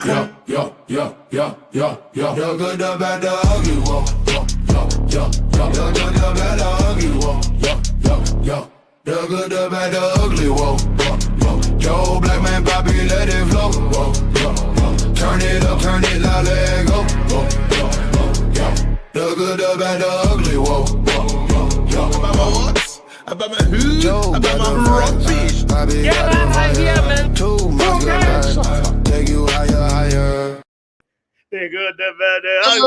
The good, the bad, the ugly, whoa. The good, the bad, the ugly, whoa. The good, the bad, the ugly, whoa. Joe Black Man, Bobby, let it flow. Turn it up, let it go. The good, the bad, the ugly, whoa. About my what? About my who? About my rockfish. Get out of here, man. Too much good, take you higher. They're good, they're bad, they're ugly.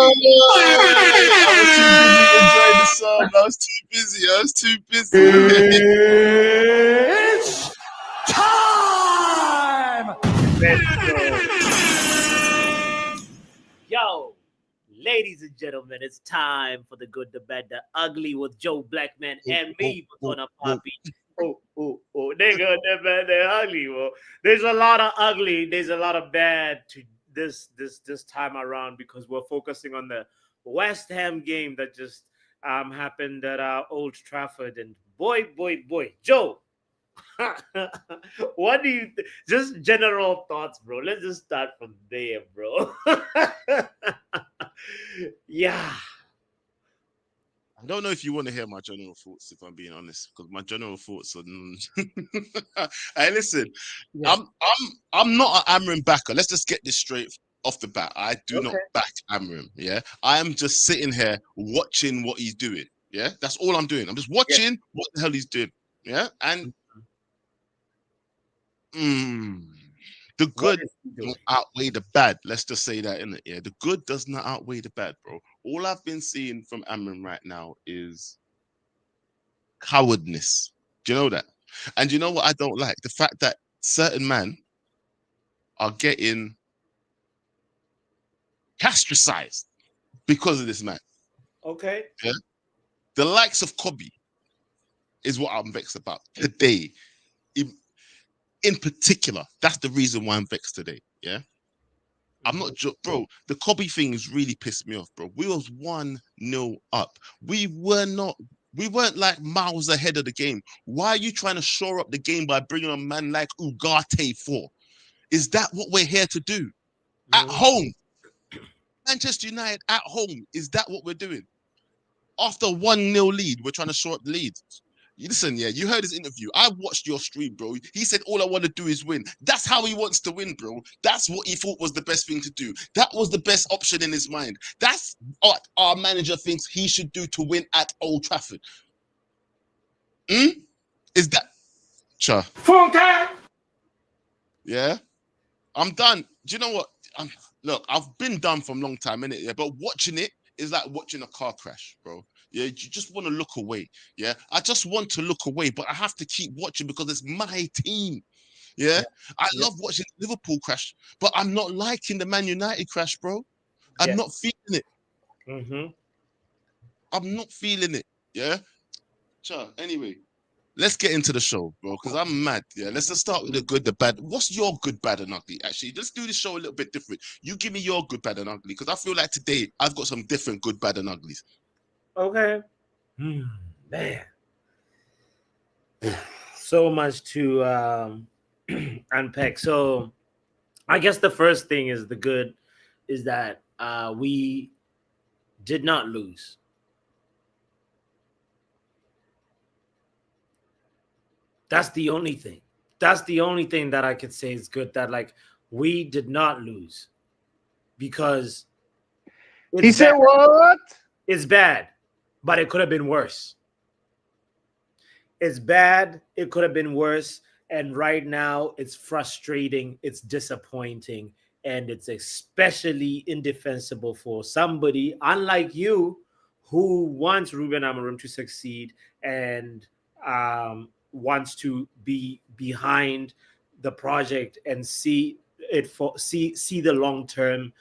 I was too busy enjoying the song. I was too busy. It's time! Let's go. Yo, ladies and gentlemen, it's time for the good, the bad, the ugly with Joe Blackman and me, Batona Poppy. They good, they're bad, they're ugly. Well, there's a lot of ugly, there's a lot of bad to this time around because we're focusing on the West Ham game that just happened at Old Trafford. And boy, Joe, what do you just general thoughts, bro? Let's just start from there, bro. Yeah. I don't know if you want to hear my general thoughts, if I'm being honest, because my general thoughts are. Hey, listen, Yeah. I'm not an Amram backer. Let's just get this straight off the bat. I do not back Amram. Yeah, I am just sitting here watching what he's doing. Yeah, that's all I'm doing. I'm just watching what the hell he's doing. Yeah, and the good don't outweigh the bad. Let's just say that, innit? Yeah, the good does not outweigh the bad, bro. All I've been seeing from Amram right now is cowardness. Do you know that? And you know what I don't like? The fact that certain men are getting castricized because of this man. Okay. Yeah? The likes of Kobe is what I'm vexed about today. In particular, that's the reason why I'm vexed today. Yeah. I'm not, bro. The Kobe thing has really pissed me off, bro. We was 1-0 up. We weren't like miles ahead of the game. Why are you trying to shore up the game by bringing a man like Ugarte for? Is that what we're here to do? At home, Manchester United at home. Is that what we're doing? After 1-0 lead, we're trying to shore up the lead. Listen, yeah, you heard his interview. I watched your stream, bro. He said, all I want to do is win. That's how he wants to win, bro. That's what he thought was the best thing to do. That was the best option in his mind. That's what our manager thinks he should do to win at Old Trafford. Is that... Sure. Yeah? I'm done. Do you know what? Look, I've been done from a long time, innit? Yeah, but watching it is like watching a car crash, bro. Yeah, you just want to look away. Yeah, I just want to look away, but I have to keep watching because it's my team. Yeah, I love watching Liverpool crash, but I'm not liking the Man United crash, bro. I'm not feeling it. I'm not feeling it. Yeah. Sure. Anyway, let's get into the show, bro, because I'm mad. Yeah, let's just start with the good, the bad. What's your good, bad, and ugly? Actually, let's do this show a little bit different. You give me your good, bad, and ugly, because I feel like today I've got some different good, bad, and uglies. Okay. Man. So much to unpack. So I guess the first thing is the good is that we did not lose. That's the only thing. That's the only thing that I could say is good. That like we did not lose because he said bad. What? It's bad, but it could have been worse. It's bad. It could have been worse. And right now, it's frustrating. It's disappointing. And it's especially indefensible for somebody, unlike you, who wants Ruben Amorim to succeed and wants to be behind the project and see it for see the long-term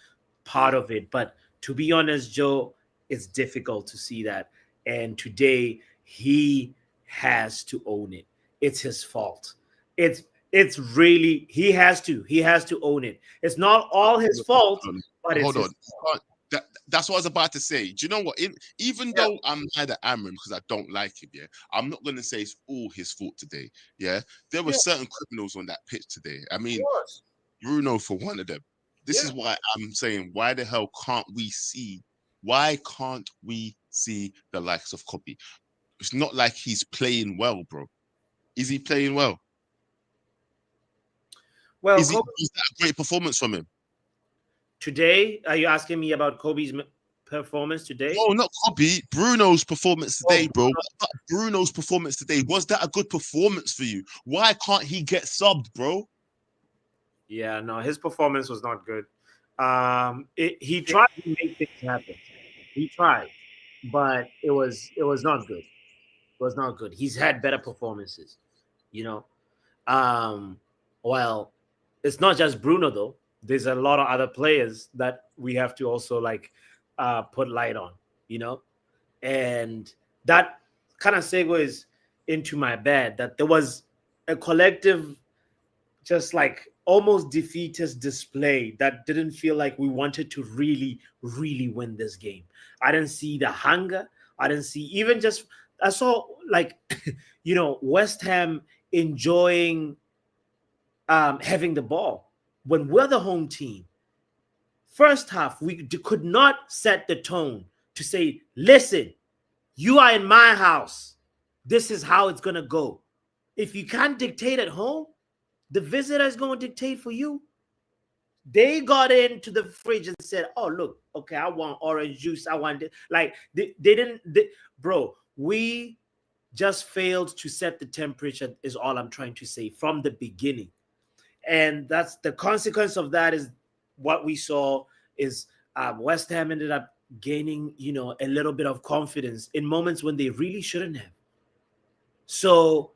part of it. But to be honest, Joe, it's difficult to see that. And today, he has to own it. It's his fault. It's really he has to own it. It's not all his fault, but it's hold on. That's what I was about to say. Do you know what? Even though I'm mad at Amram because I don't like him, yeah, I'm not going to say it's all his fault today. Yeah, there were certain criminals on that pitch today. I mean, Bruno for one of them. This is why I'm saying, why the hell can't we see? Why can't we see the likes of Kobe? It's not like he's playing well, bro. Is he playing well? Well, Is that a great performance from him? Today, are you asking me about Kobe's performance today? No, not Kobe. Bruno's performance today, bro. What about Bruno's performance today? Was that a good performance for you? Why can't he get subbed, bro? Yeah, no, his performance was not good. He tried to make things happen. He tried, but it was not good. It was not good. He's had better performances, you know. Well, it's not just Bruno though. There's a lot of other players that we have to also put light on, you know. And that kind of segues into my bad that there was a collective, just like almost defeatist display that didn't feel like we wanted to really, really win this game. I didn't see the hunger. I didn't see even just, I saw like, West Ham enjoying having the ball when we're the home team. First half, we could not set the tone to say, listen, you are in my house. This is how it's going to go. If you can't dictate at home, the visitor is going to dictate for you. They got into the fridge and said, oh, look, okay, I want orange juice. I want it. Like, they didn't, bro, we just failed to set the temperature is all I'm trying to say from the beginning. And that's the consequence of that is what we saw is West Ham ended up gaining, a little bit of confidence in moments when they really shouldn't have. So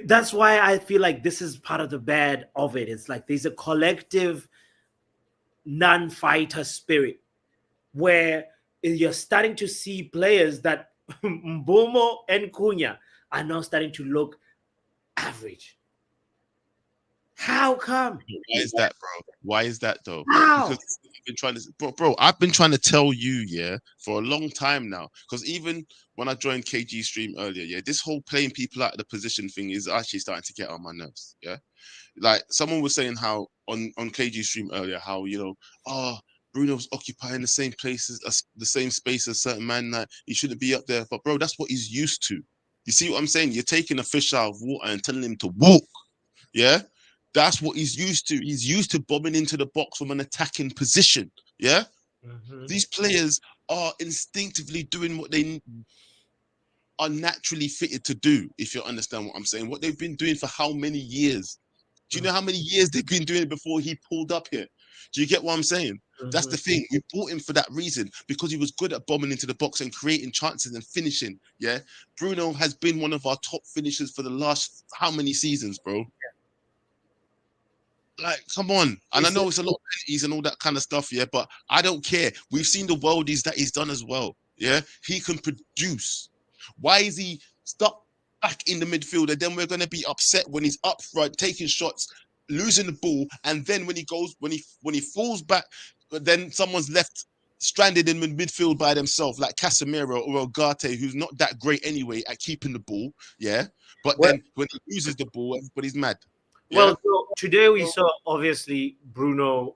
that's why I feel like this is part of the bad of it. It's like there's a collective non-fighter spirit where you're starting to see players that Mbeumo and Cunha are now starting to look average. How come? Why is that, bro? Why is that though? How? Because I've been trying to, bro. I've been trying to tell you, for a long time now. Because even when I joined KG Stream earlier, this whole playing people out of the position thing is actually starting to get on my nerves. Yeah, like someone was saying how on KG Stream earlier, how Bruno's occupying the same places, the same space as certain man that he shouldn't be up there. But bro, that's what he's used to. You see what I'm saying? You're taking a fish out of water and telling him to walk. Yeah. That's what he's used to. He's used to bombing into the box from an attacking position. Yeah. Mm-hmm. These players are instinctively doing what they are naturally fitted to do, if you understand what I'm saying. What they've been doing for how many years? Do you know how many years they've been doing it before he pulled up here? Do you get what I'm saying? Mm-hmm. That's the thing. We bought him for that reason, because he was good at bombing into the box and creating chances and finishing. Yeah. Bruno has been one of our top finishers for the last how many seasons, bro? Like, come on. And I know it's a lot of penalties and all that kind of stuff, yeah, but I don't care. We've seen the worldies that he's done as well, yeah? He can produce. Why is he stuck back in the midfield? And then we're going to be upset when he's up front, taking shots, losing the ball, and then when he falls back, then someone's left stranded in midfield by themselves, like Casemiro or Ugarte, who's not that great anyway at keeping the ball, yeah? But then when he loses the ball, everybody's mad. Yeah? Well, so today we saw obviously Bruno,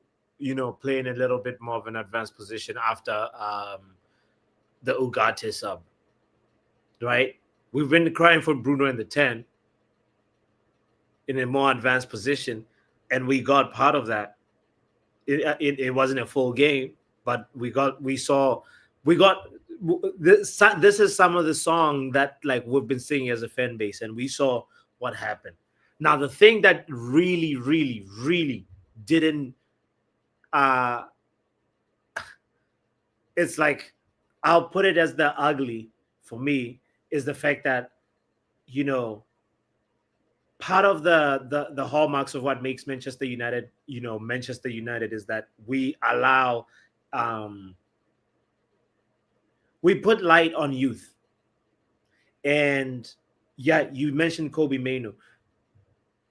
playing a little bit more of an advanced position after the Ugarte sub, right? We've been crying for Bruno in the 10 in a more advanced position, and we got part of that. It wasn't a full game, but this is some of the song that like we've been singing as a fan base, and we saw what happened. Now, the thing that really, really, really didn't, it's like, I'll put it as the ugly for me, is the fact that, part of the hallmarks of what makes Manchester United, Manchester United is that we allow, we put light on youth. And yeah, you mentioned Kobe Mainoo.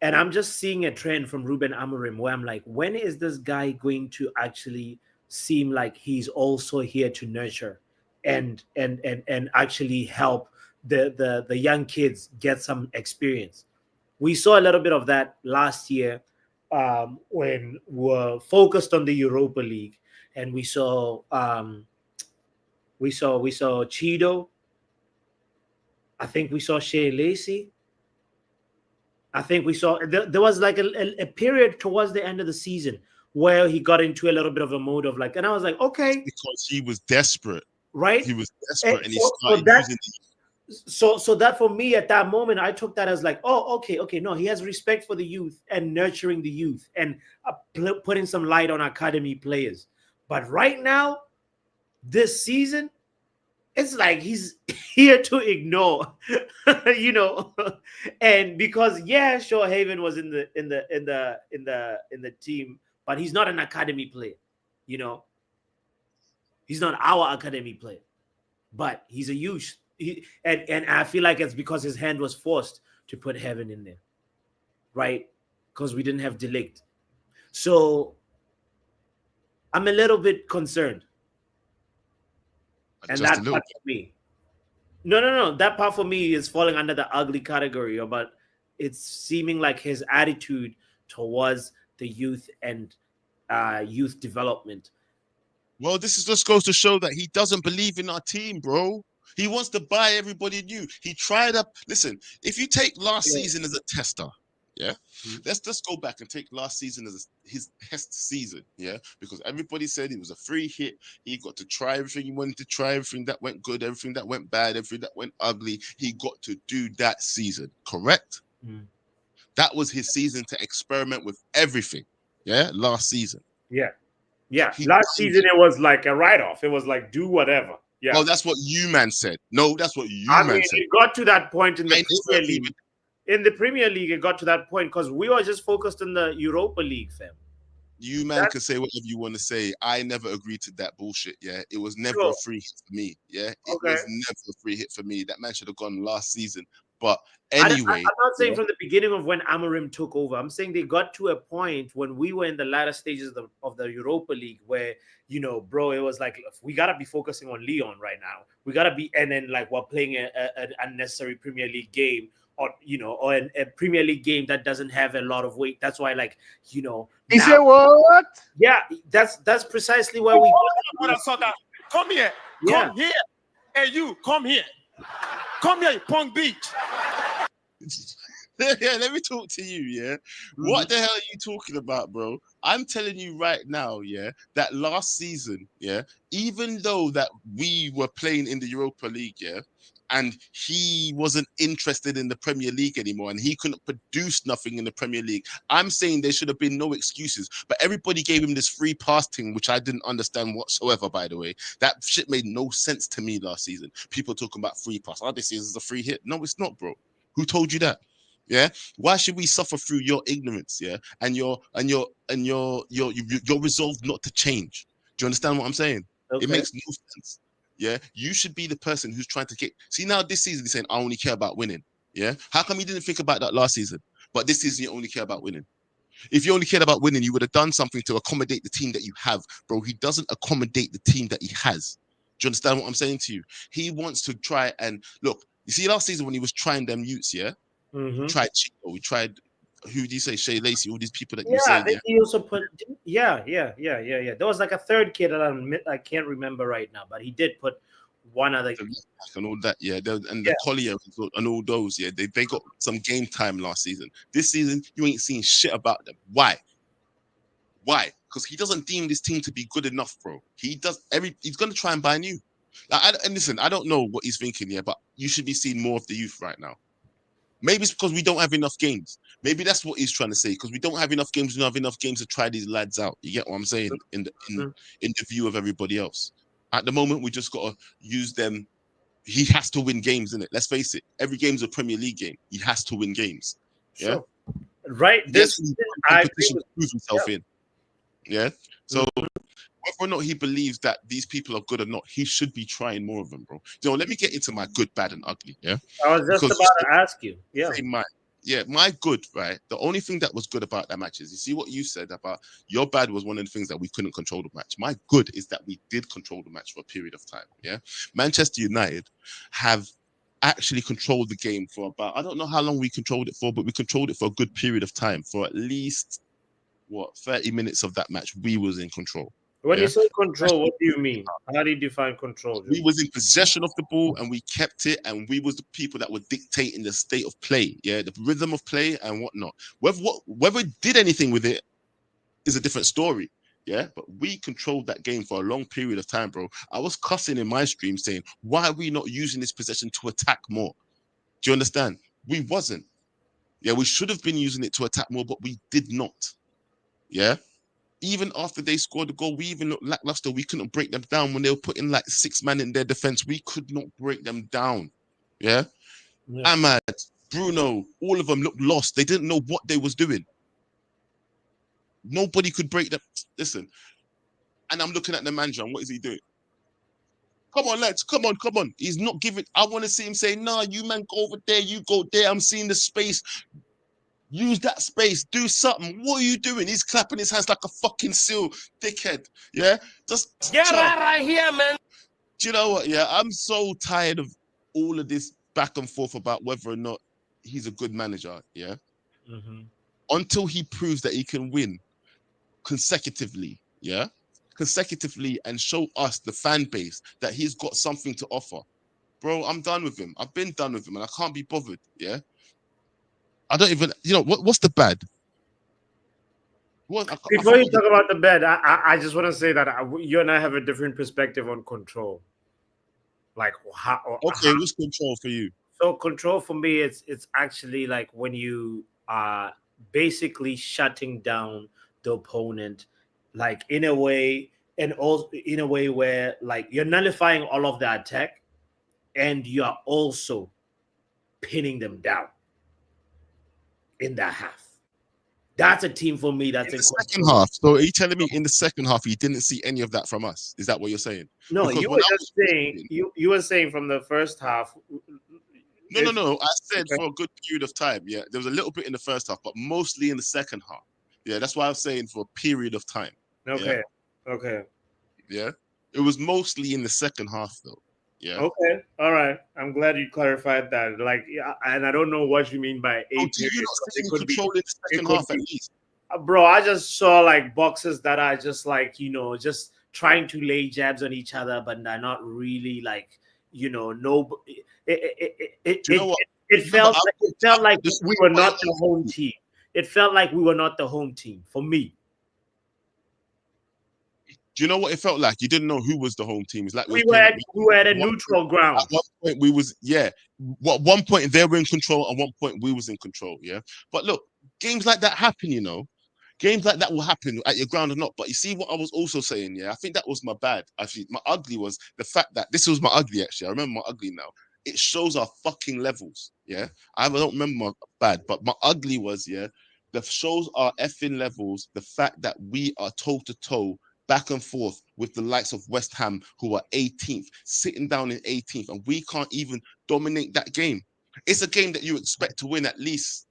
And I'm just seeing a trend from Ruben Amorim where I'm like, when is this guy going to actually seem like he's also here to nurture and actually help the young kids get some experience? We saw a little bit of that last year when we're focused on the Europa League, and we saw Cheeto. I think we saw Shea Lacey. I think we saw there was like a period towards the end of the season where he got into a little bit of a mode of like, and I was like, okay, Because he was desperate. right? He was And desperate, and he so started that using. so that for me at that moment, I took that as like, oh, okay, no, he has respect for the youth and nurturing the youth and putting some light on academy players. But right now, this season, it's like he's here to ignore, and because sure, Haven was in the team, but he's not an academy player, he's not our academy player, but he's a youth. And I feel like it's because his hand was forced to put Heaven in there, right? Because we didn't have De Ligt. So I'm a little bit concerned. And that part for me. No. That part for me is falling under the ugly category, but it's seeming like his attitude towards the youth and youth development. Well, this is just goes to show that he doesn't believe in our team, bro. He wants to buy everybody new. He tried up. Listen, if you take last season as a tester, let's just go back and take last season as his test season, because everybody said it was a free hit. He got to try everything he wanted to try, everything that went good, everything that went bad, everything that went ugly. He got to do that season, correct? That was his season to experiment with everything, last season. Last season it was like a write-off. It was like do whatever. Yeah. Well, that's what you man said. No, that's what you man said. It got to that point in the Premier League. In the Premier League, it got to that point because we were just focused on the Europa League, fam. You man can say whatever you want to say. I never agreed to that bullshit. It was never a free hit for me. It was never a free hit for me. That man should have gone last season. But anyway, I'm not saying from the beginning of when Amorim took over. I'm saying they got to a point when we were in the latter stages of the Europa League where, bro, it was like, we got to be focusing on Lyon right now. We got to be, and then like we're playing an unnecessary Premier League game or a Premier League game that doesn't have a lot of weight. That's why, like, He said what? Yeah, that's precisely where we when I saw that. Come here. Hey, you, come here. Come here, Punk Beach. Let me talk to you, What the hell are you talking about, bro? I'm telling you right now, that last season, even though that we were playing in the Europa League, and he wasn't interested in the Premier League anymore, and he couldn't produce nothing in the Premier League, I'm saying there should have been no excuses. But everybody gave him this free pass thing, which I didn't understand whatsoever, by the way. That shit made no sense to me last season. People talking about free pass. Oh, this is a free hit. No, it's not, bro. Who told you that? Why should we suffer through your ignorance? And your resolve not to change. Do you understand what I'm saying? Okay. It makes no sense. You should be the person who's trying to get. See, now this season he's saying I only care about winning. How come you didn't think about that last season? But this season you only care about winning. If you only cared about winning, you would have done something to accommodate the team that you have, bro. He doesn't accommodate the team that he has. Do you understand what I'm saying to you? He wants to try and look. You see, last season when he was trying them youths, tried Chico, we tried. Who do you say? Shea Lacey, all these people that you saying. He also put. Yeah. There was like a third kid that I can't remember right now, but he did put one other and all that. The Collier and all those. They got some game time last season. This season, you ain't seen shit about them. Why? Because he doesn't deem this team to be good enough, bro. He's gonna try and buy new. And listen, I don't know what he's thinking, but you should be seeing more of the youth right now. Maybe it's because we don't have enough games. Maybe that's what he's trying to say. Because we don't have enough games. We don't have enough games to try these lads out. You get what I'm saying? In the view of everybody else. At the moment, we just got to use them. He has to win games, innit? Let's face it. Every game's a Premier League game. He has to win games. Sure. Right. This competition to prove himself in. So whether or not he believes that these people are good or not, he should be trying more of them, bro. Let me get into my good, bad, and ugly. I was just about to ask you. My good, right? The only thing that was good about that match is, you see what you said about your bad was one of the things that we couldn't control the match. My good is that we did control the match for a period of time. Manchester United have actually controlled the game for about, I don't know how long we controlled it for, but we controlled it for a good period of time, for at least what 30 minutes of that match, we was in control. When Yeah. you say control, what do you mean? How do you define control? We Joe? was in possession of the ball and we kept it, and we was the people that were dictating the state of play, yeah, the rhythm of play and whatnot. Whether we did anything with it is a different story, yeah. But we controlled that game for a long period of time, bro. I was cussing in my stream saying, why are we not using this possession to attack more? Do you understand? We wasn't. Yeah, we should have been using it to attack more, but we did not. Yeah. Even after they scored the goal, we even looked lackluster. We couldn't break them down when they were putting like 6 men in their defense. We could not break them down. Yeah. Ahmad, Bruno, all of them looked lost. They didn't know what they was doing. Nobody could break them. Listen, and I'm looking at the manager, and what is he doing? Come on, lads. Come on. He's not giving. I want to see him say, nah, you man go over there, you go there. I'm seeing the space. Use that space. Do something. What are you doing? He's clapping his hands like a fucking seal, dickhead. Yeah? Just Get right here, man. Do you know what? Yeah, I'm so tired of all of this back and forth about whether or not he's a good manager. Yeah. Mhm. Until he proves that he can win consecutively. Yeah. Consecutively, and show us, the fan base, that he's got something to offer. Bro, I'm done with him. I've been done with him and I can't be bothered. Yeah. I don't even, what's the bad? Before you talk about the bed, I just want to say that you and I have a different perspective on control. Like how? Okay, what's control for you? So control for me, it's actually like when you are basically shutting down the opponent, like in a way, and also in a way where like you're nullifying all of the attack, and you are also pinning them down in that half. That's a team for me. That's in the second half. So are you telling me in the second half you didn't see any of that from us? Is that what you're saying? No, Because you when were I just saying you were saying from the first half. No. I said Okay. for a good period of time. Yeah, there was a little bit in the first half, but mostly in the second half. Yeah, that's why I was saying for a period of time. Okay. Yeah? Okay. Yeah, it was mostly in the second half though. Yeah. Okay. All right. I'm glad you clarified that. Like, yeah, and I don't know what you mean by a Oh, period. do you not but see it him could be. controlling the second could half at be. least? Bro, I just saw like boxes that are just like, just trying to lay jabs on each other, but they're not really like, no. It Do you know what? felt like we were not the why- home team. It felt like we were not the home team for me. Do you know what it felt like? You didn't know who was the home team. It's like We were at a neutral ground. At one point we was, yeah. At one point they were in control. At one point we was in control. Yeah. But look, games like that happen. Games like that will happen at your ground or not. But you see what I was also saying, yeah? I think that was my bad. Actually, my ugly was the fact that this was my ugly, actually. I remember my ugly now. It shows our fucking levels, yeah? I don't remember my bad, but my ugly was, yeah, the shows our effing levels, the fact that we are toe-to-toe, back and forth with the likes of West Ham, who are 18th, sitting down in 18th, and we can't even dominate that game. It's a game that you expect to win at least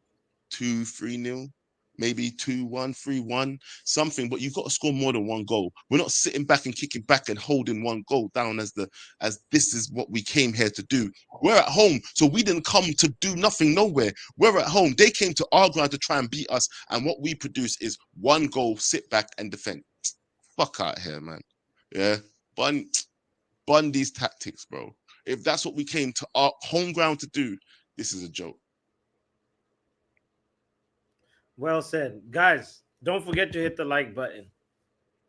2-3-0. Maybe 2-1, 3-1, something, but you've got to score more than one goal. We're not sitting back and kicking back and holding one goal down as this is what we came here to do. We're at home, so we didn't come to do nothing nowhere. We're at home. They came to our ground to try and beat us, and what we produce is one goal, sit back and defend. Fuck out here, man. Yeah, bun these tactics, bro. If that's what we came to our home ground to do, this is a joke. Well said. Guys, don't forget to hit the like button.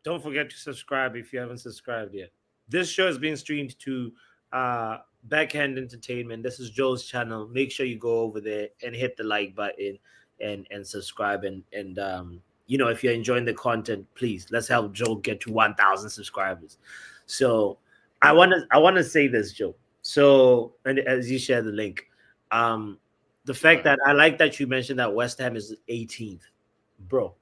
Don't forget to subscribe if you haven't subscribed yet. This show is being streamed to Backhand Entertainment. This is Joe's channel. Make sure you go over there and hit the like button and subscribe. And if you're enjoying the content, please let's help Joe get to 1,000 subscribers. So I want to say this, Joe. So, and as you share the link, the fact that I like that you mentioned that West Ham is 18th, bro.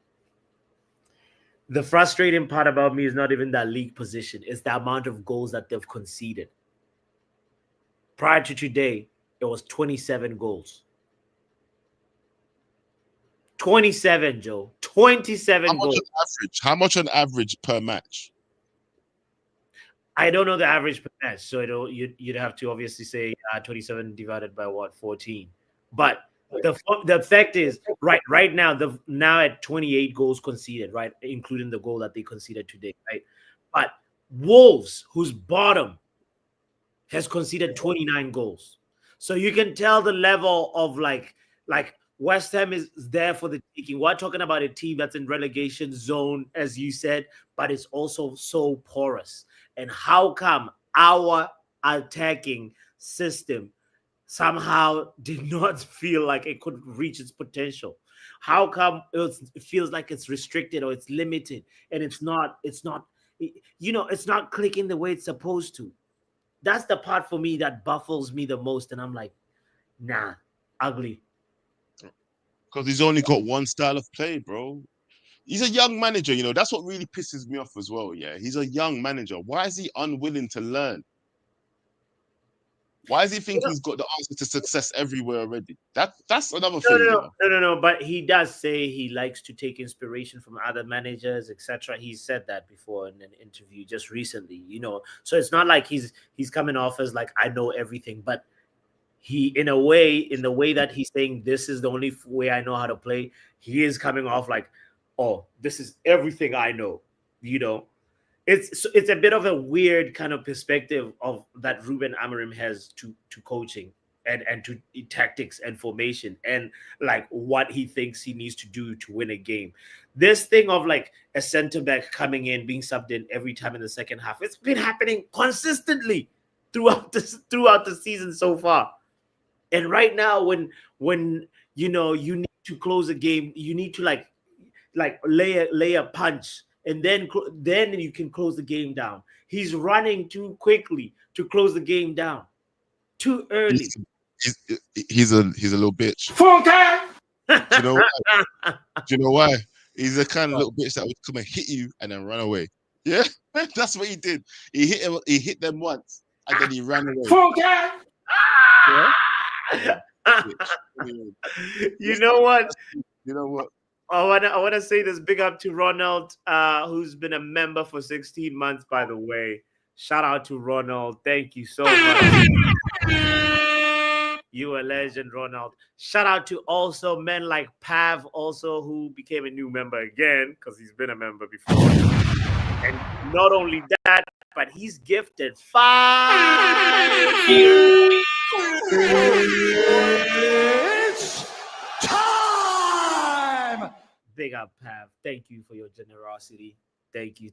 The frustrating part about me is not even that league position. It's the amount of goals that they've conceded. Prior to today, it was 27 goals. 27, Joe. 27 goals. How much on average per match? I don't know the average per match, so you'd have to obviously say 27 divided by 14. But the effect is right now now at 28 goals conceded, right, including the goal that they conceded today, right? But Wolves, whose bottom, has conceded 29 goals. So you can tell the level of like West Ham is there for the taking. We're talking about a team that's in relegation zone, as you said, but it's also so porous. And how come our attacking system somehow did not feel like it could reach its potential? How come it feels like it's restricted or it's limited, and it's not, it's not clicking the way it's supposed to? That's the part for me that baffles me the most. And I'm like, nah, ugly. Because he's only got one style of play, bro. He's a young manager, that's what really pisses me off as well. Yeah, he's a young manager. Why is he unwilling to learn? Why does he think he's got the answer to success everywhere already? That's another thing. No. But he does say he likes to take inspiration from other managers, etc. He said that before in an interview just recently. So it's not like he's coming off as like, I know everything, but he, in the way that he's saying this is the only way I know how to play, he is coming off like, oh, this is everything I know. It's a bit of a weird kind of perspective of that Ruben Amorim has to coaching and to tactics and formation and like what he thinks he needs to do to win a game. This thing of like a center back coming in, being subbed in every time in the second half, it's been happening consistently throughout the season so far. And right now, when you need to close a game, you need to like lay a punch, and then you can close the game down. He's running too quickly to close the game down, too early. He's a little bitch. Do you know why? He's the kind of little bitch that would come and hit you and then run away. Yeah, that's what he did. He hit them once and then he ran away. Yeah? You know what? You know what? I want to say this big up to Ronald, who's been a member for 16 months, by the way. Shout out to Ronald. Thank you so much. You a legend, Ronald. Shout out to also men like Pav, also, who became a new member again, because he's been a member before. And not only that, but he's gifted 5 years. It's time. Big up, Pav. Thank you for your generosity. Thank you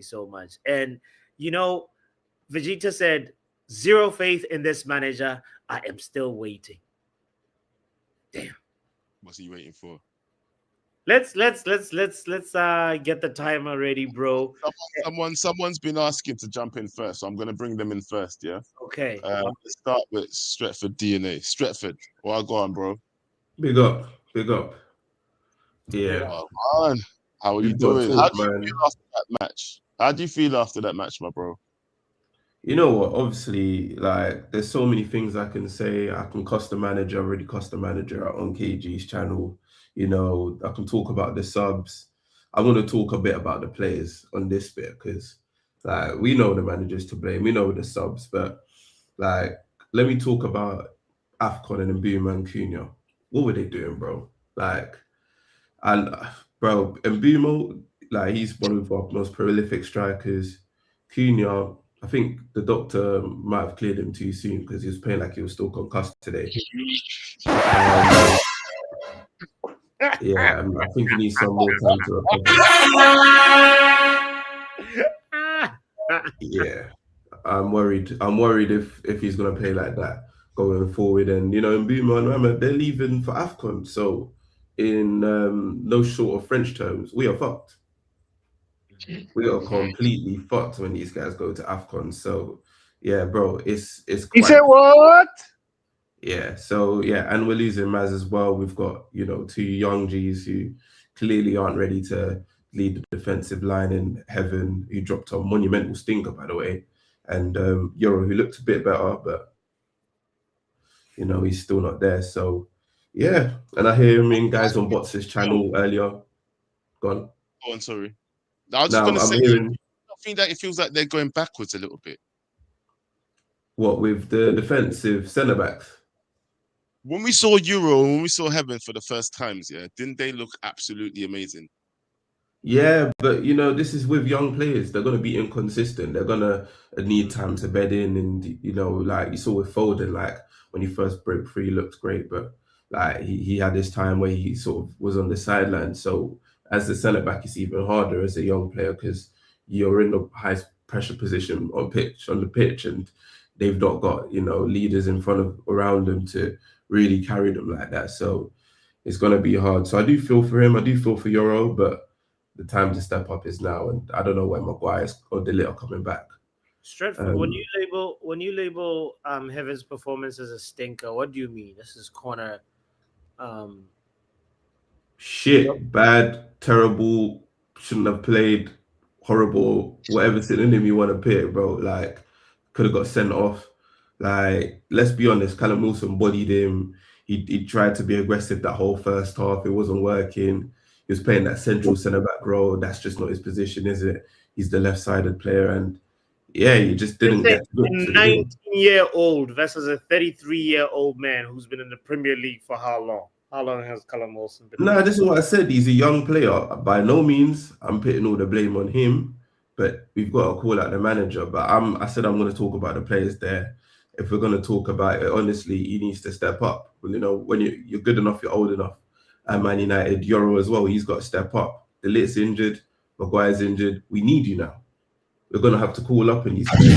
so much. And Vegeta said, zero faith in this manager. I am still waiting. Damn. What's he waiting for? Let's get the timer ready, bro. Someone's been asking to jump in first, so I'm gonna bring them in first. Yeah. Okay. Let's start with Stretford DNA. Stretford, well, go on, bro. Big up. Yeah. Oh, man. How are you doing? How do you feel after that match? How do you feel after that match, my bro? You know what? Obviously, like, there's so many things I can say. I can cuss the manager, already cuss the manager on KG's channel. I can talk about the subs. I want to talk a bit about the players on this bit because, like, we know the managers to blame. We know the subs, but, like, let me talk about AFCON and Mbeumo and Cunha. What were they doing, bro? Like, Mbeumo, like, he's one of our most prolific strikers. Cunha, I think the doctor might have cleared him too soon because he was playing like he was still concussed today. Yeah, I think he needs some more time to recover. Yeah, I'm worried. if he's gonna play like that going forward. And Mbeumo and Rama, they're leaving for AFCON. So in no short of French terms, we are fucked. We are completely fucked when these guys go to AFCON. So yeah, bro, it's quite... You said what? Yeah, so yeah, and we're losing Maz as well. We've got, two young G's who clearly aren't ready to lead the defensive line in Heaven, who dropped a monumental stinker, by the way. And Yoro, who looked a bit better, but he's still not there. So yeah, and I hear guys on Bots's channel earlier. Gone. Oh, I'm sorry. I was just going to say, I think that it feels like they're going backwards a little bit. What, with the defensive centre backs? when we saw Euro, when we saw Heaven for the first times, yeah, didn't they look absolutely amazing? Yeah, but this is with young players. They're gonna be inconsistent. They're gonna need time to bed in, and like you saw with Foden, like when he first broke free, he looked great, but like he had this time where he sort of was on the sideline. So as the centre back, it's even harder as a young player because you're in the highest pressure position on the pitch, and they've not got leaders in front of around them to really carry them like that. So it's gonna be hard. So I do feel for him. I do feel for Euro, but the time to step up is now, and I don't know when Maguire or De Ligt are coming back. Stretford, when you label Heaven's performance as a stinker, what do you mean? This is corner. Shit, bad, terrible, shouldn't have played, horrible, whatever synonym you want to pick, bro. Like, could have got sent off. Like, let's be honest, Callum Wilson bodied him. He tried to be aggressive that whole first half. It wasn't working. He was playing that central centre back role. That's just not his position, is it? He's the left-sided player, and yeah, he just didn't get a 19-year-old versus a 33-year-old man who's been in the Premier League for how long? How long has Callum Wilson been? No, this is what I said. He's a young player. By no means I'm putting all the blame on him, but we've got to call out the manager. But I said I'm going to talk about the players there. If we're going to talk about it, honestly, he needs to step up. When you're good enough, you're old enough. And Man United, Euro as well, he's got to step up. De Ligt's injured, Maguire's injured. We need you now. We're going to have to call up in these players.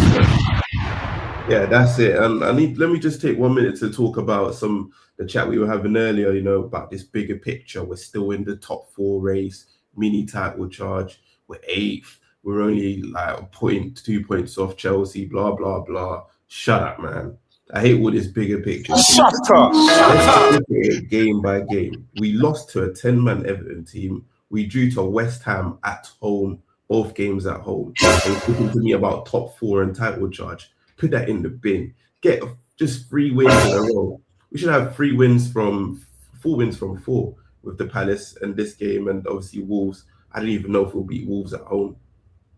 Yeah, that's it. And let me just take 1 minute to talk about the chat we were having earlier, about this bigger picture. We're still in the top 4 race, mini title charge. We're 8th. We're only like 2 points off Chelsea, blah, blah, blah. Shut up, man. I hate all this bigger picture. Shut up. Let's look at it game by game. We lost to a 10-man Everton team. We drew to West Ham at home, both games at home. And talking to me about top 4 and title charge. Put that in the bin. Get just 3 wins in a row. We should have 4 wins from 4 with the Palace and this game, and obviously Wolves. I don't even know if we'll beat Wolves at home.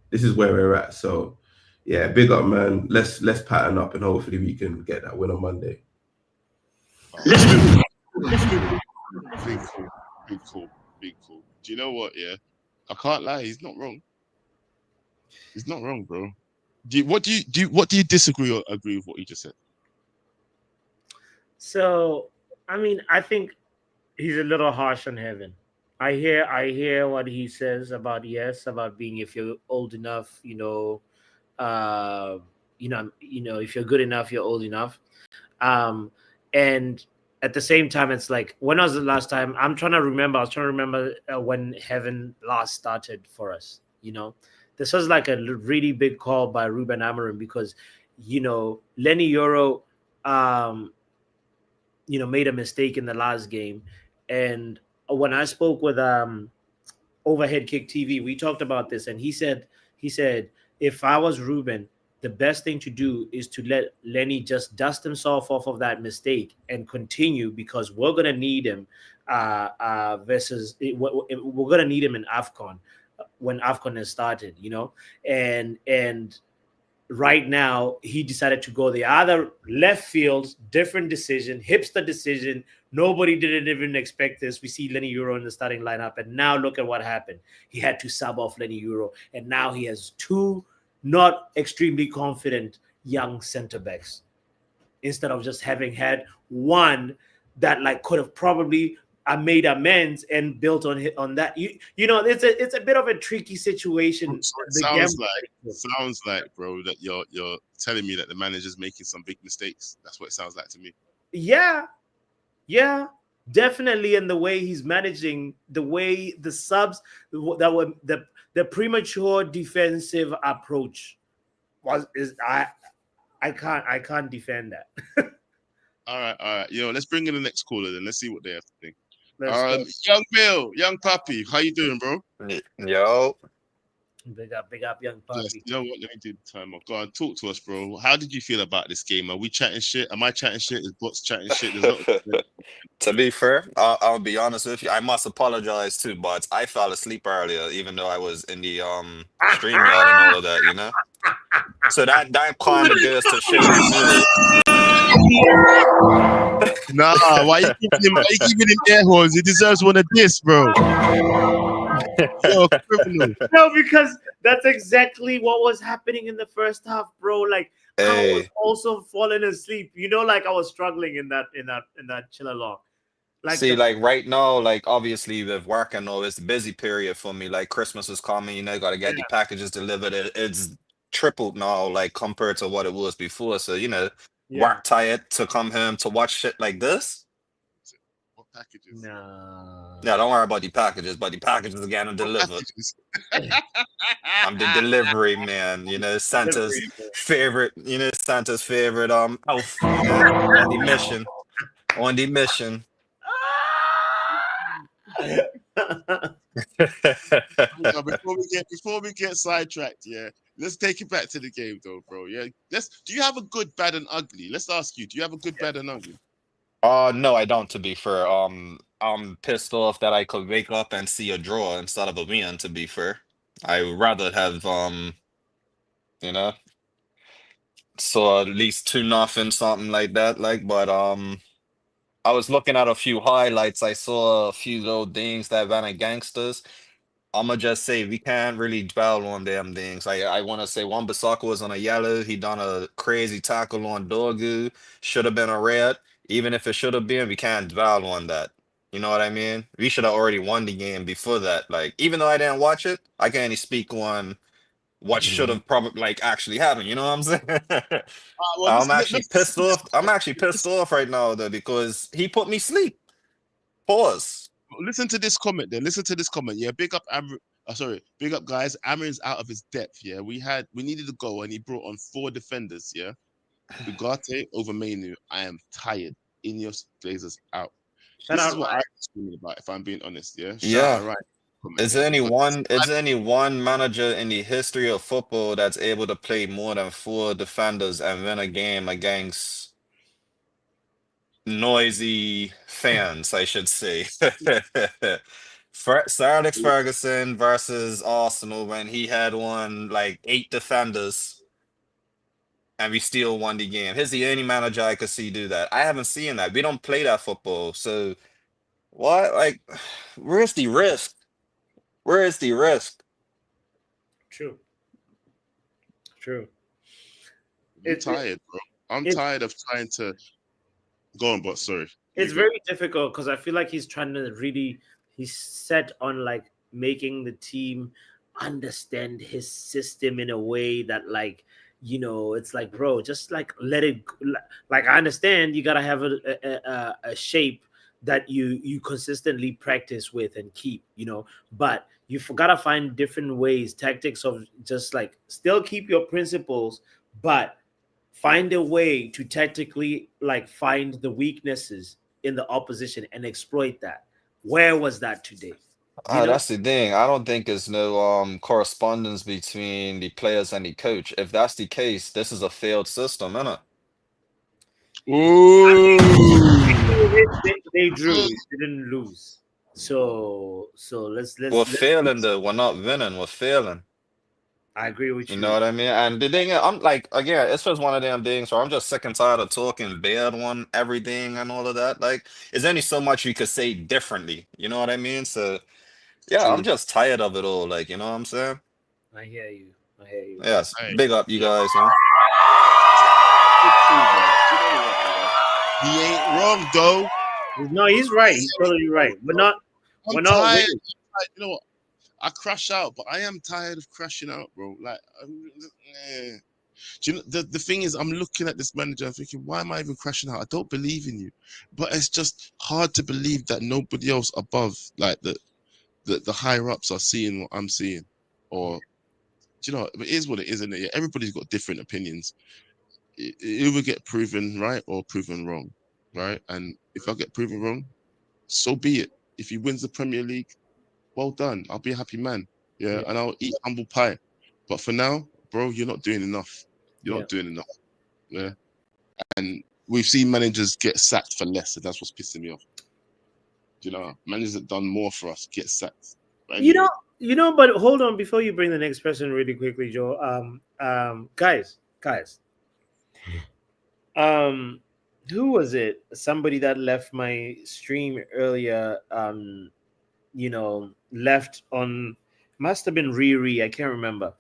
This is where we're at. So yeah, big up, man. Let's pattern up, and hopefully we can get that win on Monday. Big cool. Do you know what? Yeah, I can't lie. He's not wrong. He's not wrong, bro. What do you disagree or agree with what he just said? So, I mean, I think he's a little harsh on Heaven. I hear what he says about being, if you're old enough, if you're good enough, you're old enough. And at the same time, it's like, when was the last time? I was trying to remember when Heaven last started for us. This was like a really big call by Ruben Amorim because, Lenny Yoro, made a mistake in the last game. And when I spoke with Overhead Kick TV, we talked about this, and he said, if I was Ruben, the best thing to do is to let Lenny just dust himself off of that mistake and continue, because we're gonna need him we're gonna need him in AFCON when AFCON has started, and right now he decided to go the other left field, different decision, hipster decision. Nobody didn't even expect this. We see Lenny Yoro in the starting lineup, and now look at what happened. He had to sub off Lenny Yoro, and now he has 2 not extremely confident young center backs instead of just having had one that could have probably made amends and built on that. It's a bit of a tricky situation. Sounds like, bro, that you're telling me that the manager's making some big mistakes. That's what it sounds like to me. Yeah, definitely. And the way he's managing, the way the subs that were the premature defensive approach I can't defend that. All right. Let's bring in the next caller then. Let's see what they have to think. Young Bill, young puppy, how you doing, bro? Yo. Big up, young puppy. Yes, you know what? Let me do the timer. Go on, talk to us, bro. How did you feel about this game? Are we chatting shit? Am I chatting shit? Is bots chatting shit? To be fair, I'll be honest with you. I must apologize too, but I fell asleep earlier, even though I was in the stream yard and all of that, So that kind of goes to show you. Nah, why you giving him air horns? He deserves one of this, bro. You're a criminal. No, because that's exactly what was happening in the first half, bro. Like I was Hey, also falling asleep. You know, like I was struggling in that chill along. Like see, the like right now, like obviously with work and all, it's a busy period for me. Like Christmas is coming, you know, gotta get the packages delivered. It's tripled now, like compared to what it was before. So, you know, yeah. work tired to come home to watch shit like this. What packages? No. Yeah, don't worry about the packages, but the packages are getting What delivered. packages? I'm the delivery man, you know, Santa's favorite, Santa's favorite elf, you know, on the mission. On the mission. No, before we get sidetracked, yeah, let's take it back to the game though, bro. Yeah, do you have a good, bad, and ugly? Let's ask you. Do you have a good, bad, and ugly? No, I don't, to be fair. I'm pissed off that I could wake up and see a draw instead of a win, to be fair. I would rather have you know, so at least 2-0, something like that. Like, but I was looking at a few highlights. I saw a few little things that went at gangsters. I'ma just say we can't really dwell on them things. I want to say Wan-Bissaka was on a yellow. He done a crazy tackle on Dorgu. Should have been a red. Even if it should have been, we can't dwell on that. You know what I mean? We should have already won the game before that. Like, even though I didn't watch it, I can only speak on what should have probably like actually happened. You know what I'm saying? Well, I'm actually pissed off. I'm actually pissed off right now though because he put me sleep. Pause. Listen to this comment then. Listen to this comment. Yeah, big up big up guys. Amarin's out of his depth. Yeah, we needed a goal and he brought on 4 defenders. Yeah, Ugarte over Mainu. I am tired. Ineos Glazers out. Shout This out is what Ryan. I'm screaming about. If I'm being honest, yeah. Yeah. Shout out Ryan. Comment, Is there yeah, any because one manager in the history of football that's able to play more than 4 defenders and win a game against noisy fans, I should say? Sir Alex Ferguson versus Arsenal when he had won like 8 defenders and we still won the game. He's the only manager I could see do that. I haven't seen that. We don't play that football. So what? Like, where's the risk? Where is the risk? True. True. I'm tired, bro. I'm tired of trying to go on, but sorry. It's very difficult because I feel like he's trying to he's set on like making the team understand his system in a way that like, you know, it's like, bro, just like let it, like I understand you gotta have a shape that you consistently practice with and keep, you know, but you've got to find different ways, tactics of just like still keep your principles, but find a way to tactically like find the weaknesses in the opposition and exploit that. Where was that today? That's the thing. I don't think there's no correspondence between the players and the coach. If that's the case, this is a failed system, isn't it? Ooh. They drew, they didn't lose. So let's We're failing though. We're not winning. We're failing. I agree with you. You know what I mean? And the thing is, I'm like, again, it's just one of them things where I'm just sick and tired of talking bad on everything and all of that. Like, there's only so much you could say differently. You know what I mean? So, yeah, I'm just tired of it all. Like, you know what I'm saying? I hear you. Yes. Hey. Big up, you guys, man. He ain't wrong, though. No, he's right. He's totally right. We're not tired. winning. You know what? I crash out, but I am tired of crashing out, bro. Like, do you know the thing is, I'm looking at this manager and thinking, why am I even crashing out? I don't believe in you, but it's just hard to believe that nobody else above, like the higher ups, are seeing what I'm seeing, or do you know? It is what it is, isn't it? Everybody's got different opinions. It will get proven right or proven wrong, right? And if I get proven wrong, so be it. If he wins the Premier League, well done. I'll be a happy man. Yeah, and I'll eat humble pie. But for now, bro, you're not doing enough. You're not doing enough. Yeah. And we've seen managers get sacked for less, and that's what's pissing me off. You know, managers that done more for us get sacked. But anyway. You know, but hold on before you bring the next person really quickly, Joe. Guys. who was it? Somebody that left my stream earlier. Left on, must have been Riri. I can't remember.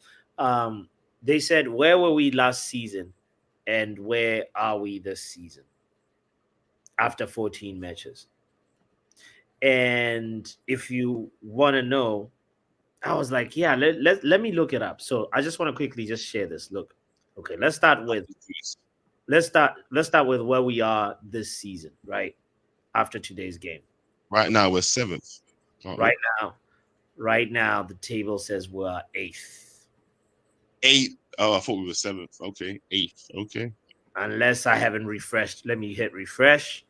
They said, "Where were we last season, and where are we this season?" After 14 matches. And if you want to know, I was like, yeah, let me look it up. So I just want to quickly just share this. Look, okay, let's start with where we are this season, right? After today's game. Right now we're 7th. Right now, the table says we're 8th. 8th. Oh, I thought we were 7th. Okay, 8th. Okay. Unless I haven't refreshed. Let me hit refresh.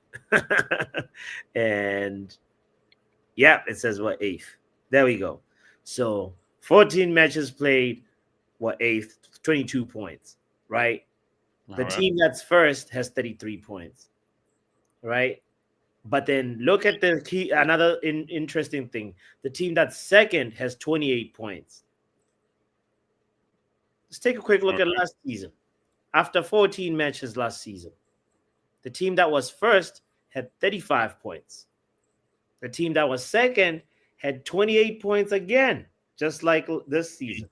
And yeah, it says we're 8th. There we go. So 14 matches played, we're 8th, 22 points, right? The team that's first has 33 points, right? But then look at the key. Another interesting thing: the team that's second has 28 points. Let's take a quick look at last season. After 14 matches last season, the team that was first had 35 points. The team that was second had 28 points again, just like this season.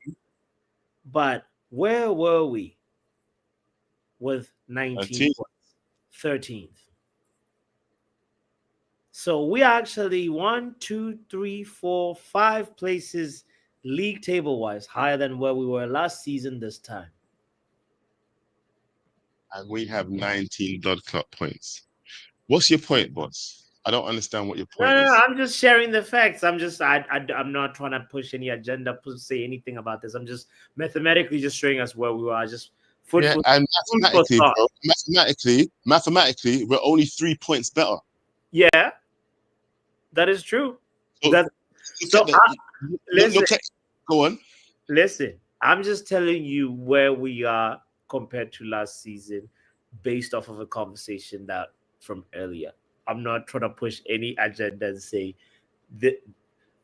But where were we with 19 points? 13th. So we are actually 1, 2, 3, 4, 5 places league table wise higher than where we were last season this time. And we have 19 blood clot points. What's your point, boss? I don't understand what your point is. No, I'm just sharing the facts. I'm not trying to push any agenda, say anything about this. I'm just mathematically just showing us where we are. Just and mathematically, we're only 3 points better. Yeah, that is true. Go on. Listen, I'm just telling you where we are compared to last season based off of a conversation that from earlier. I'm not trying to push any agenda and say that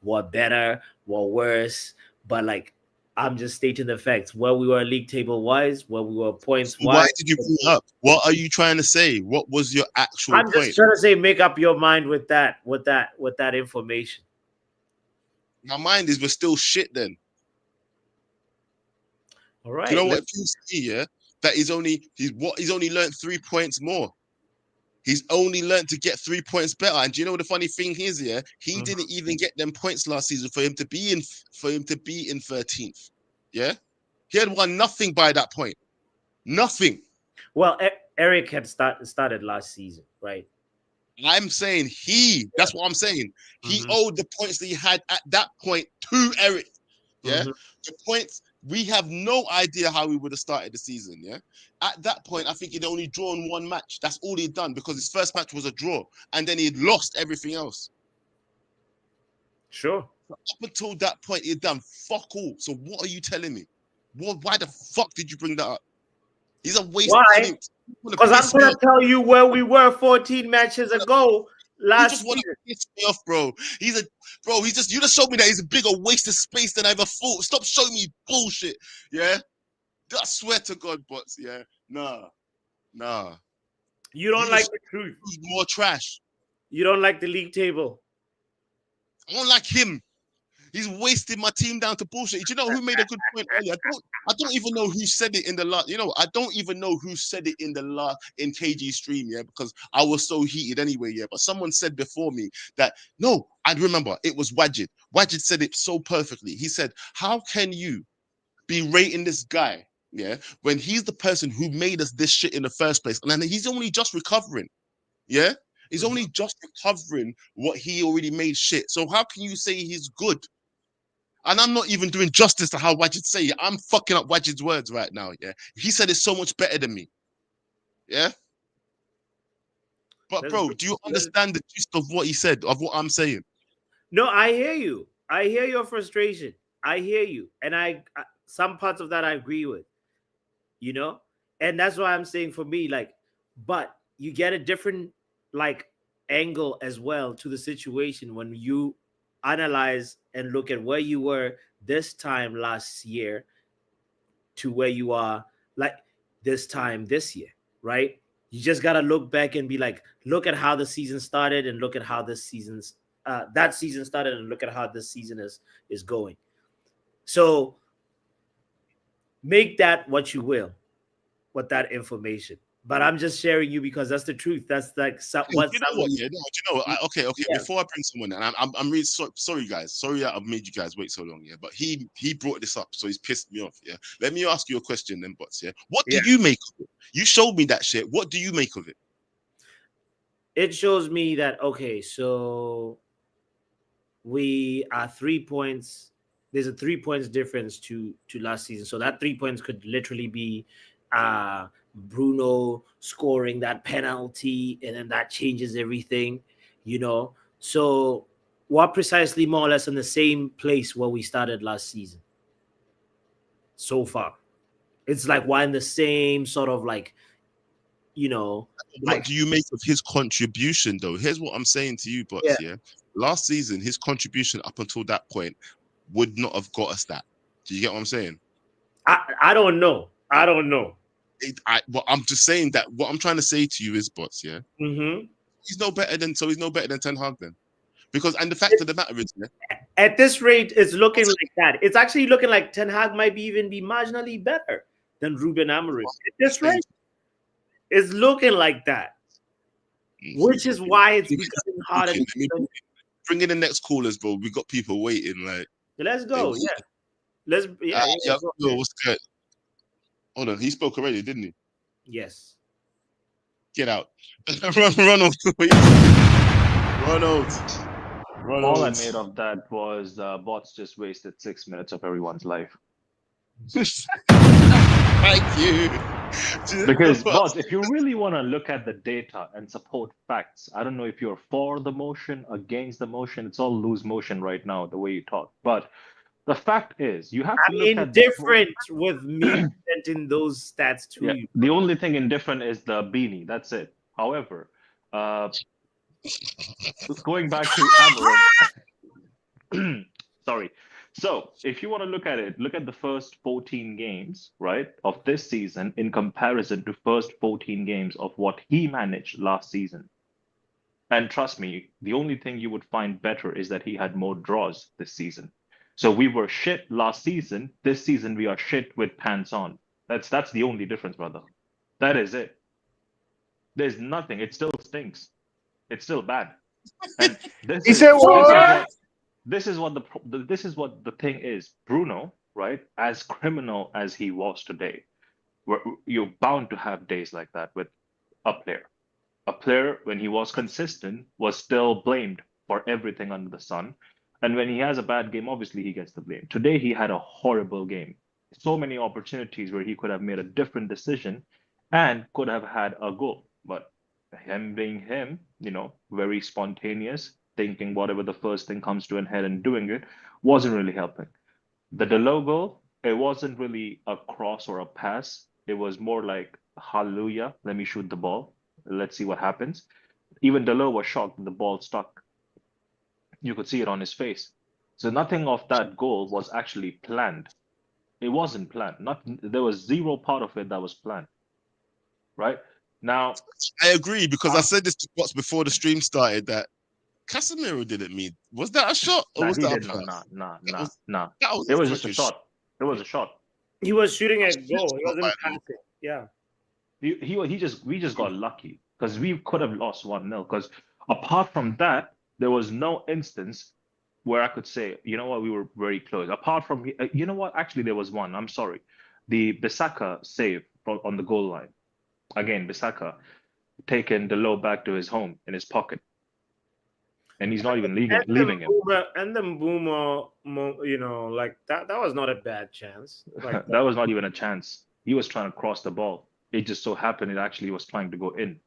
we're better, we're worse, but like I'm just stating the facts. Where we were league table wise, where we were points wise. Why did you bring it up? What are you trying to say? What was your actual point? I'm just trying to say make up your mind with that information. My mind is we're still shit then. All right. You know what you see, yeah? That he's only learned 3 points more. He's only learned to get 3 points better. And do you know what the funny thing is? Yeah, he didn't even get them points last season for him to be in 13th. Yeah, he had won nothing by that point. Nothing. Well, Eric had started last season, right? I'm saying that's what I'm saying. He owed the points that he had at that point to Eric. Yeah, the points. We have no idea how he would have started the season, yeah? At that point, I think he'd only drawn 1 match. That's all he'd done because his first match was a draw. And then he'd lost everything else. Sure. Up until that point, he'd done fuck all. So what are you telling me? Why the fuck did you bring that up? He's a waste of time. Because I'm going to tell you where we were 14 matches ago. You just want to piss me off, bro. You just showed me that he's a bigger waste of space than I ever thought. Stop showing me bullshit, yeah? I swear to God, bots, yeah? Nah. You don't like the truth. He's more trash. You don't like the league table. I don't like him. He's wasted my team down to bullshit. Do you know who made a good point earlier? I don't even know who said it in the last. I don't even know who said it in KG stream, yeah, because I was so heated anyway, yeah. But someone said before me that no, I'd remember it was Wajid. Wajid said it so perfectly. He said, "How can you be rating this guy, yeah, when he's the person who made us this shit in the first place, and then he's only just recovering, yeah." He's only just recovering what he already made shit. So how can you say he's good? And I'm not even doing justice to how Wajid say it. I'm fucking up Wajid's words right now, yeah? He said it so much better than me, yeah? But bro, do you understand the gist of what he said, of what I'm saying? No, I hear you. I hear your frustration. I hear you. And some parts of that I agree with, And that's why I'm saying for me, like, but you get a different, like, angle as well to the situation when you analyze and look at where you were this time last year to where you are like this time this year, right? You just gotta look back and be like, look at how the season started, and look at how this season's that season started, and look at how this season is going. So make that what you will with that information. But I'm just sharing you because that's the truth. That's like what. You know what? Yeah, no, you know what? Okay. Yeah. Before I bring someone in, and I'm really sorry, guys. Sorry that I've made you guys wait so long. Yeah, but he brought this up, so he's pissed me off. Yeah, let me ask you a question, then, Bots. Yeah, what do you make of it? You showed me that shit. What do you make of it? It shows me that okay, so we are 3 points. There's a 3 points difference to last season. So that 3 points could literally be Bruno scoring that penalty, and then that changes everything, you know. So we're precisely more or less in the same place where we started last season. So far, it's like we're in the same sort of like, you know. What do you make of his contribution, though? Here's what I'm saying to you, Bots. Yeah, last season his contribution up until that point would not have got us that. Do you get what I'm saying? I don't know. I don't know. Well, I'm just saying that what I'm trying to say to you is, Bots, yeah, he's no better than Ten Hag then, because and the fact of the matter is, at this rate, it's looking like that. It's actually looking like Ten Hag might even be marginally better than Ruben Amorim. At this rate, it's looking like that, which is why it's becoming harder. Bring in the next callers, bro. We got people waiting. Like, let's go. Let's go. What's good? Hold on, he spoke already, didn't he? Yes. Get out. Ronald. All I made of that was Bots just wasted 6 minutes of everyone's life. Thank you. Because, Bots, if you really want to look at the data and support facts, I don't know if you're for the motion, against the motion. It's all loose motion right now, the way you talk. But the fact is, you have to look at indifferent with me presenting those stats to you. The only thing indifferent is the beanie. That's it. However, going back to Amorim, sorry. So if you want to look at it, look at the first 14 games, right, of this season in comparison to first 14 games of what he managed last season. And trust me, the only thing you would find better is that he had more draws this season. So we were shit last season. This season we are shit with pants on. That's the only difference, brother. That is it. There's nothing. It still stinks. It's still bad. And this is what the thing is. Bruno, right? As criminal as he was today, you're bound to have days like that with a player. A player, when he was consistent, was still blamed for everything under the sun. And when he has a bad game, obviously he gets the blame. Today, he had a horrible game. So many opportunities where he could have made a different decision and could have had a goal. But him being him, very spontaneous, thinking whatever the first thing comes to an head and doing it, wasn't really helping. The Dalot goal, it wasn't really a cross or a pass. It was more like, hallelujah, let me shoot the ball. Let's see what happens. Even Dalot was shocked that the ball stuck. You could see it on his face. So nothing of that goal was actually planned. It wasn't planned. There was zero part of it that was planned. Right? Now, I agree, because I said this to Bots before the stream started that Casemiro didn't mean. Was that a shot or was that a pass? Nah. It was just a shot. It was a shot. He was shooting at goal. He wasn't passing. Yeah. We just got lucky because we could have lost 1-0. Because apart from that, there was no instance where I could say, you know what, we were very close. Apart from, you know what, actually there was one. I'm sorry, the Bissaka save on the goal line. Again, Bissaka taking Dalot back to his home in his pocket, and he's not even leaving him. And then Boomer, like that was not a bad chance. Like, that was not even a chance. He was trying to cross the ball. It just so happened it actually was trying to go in.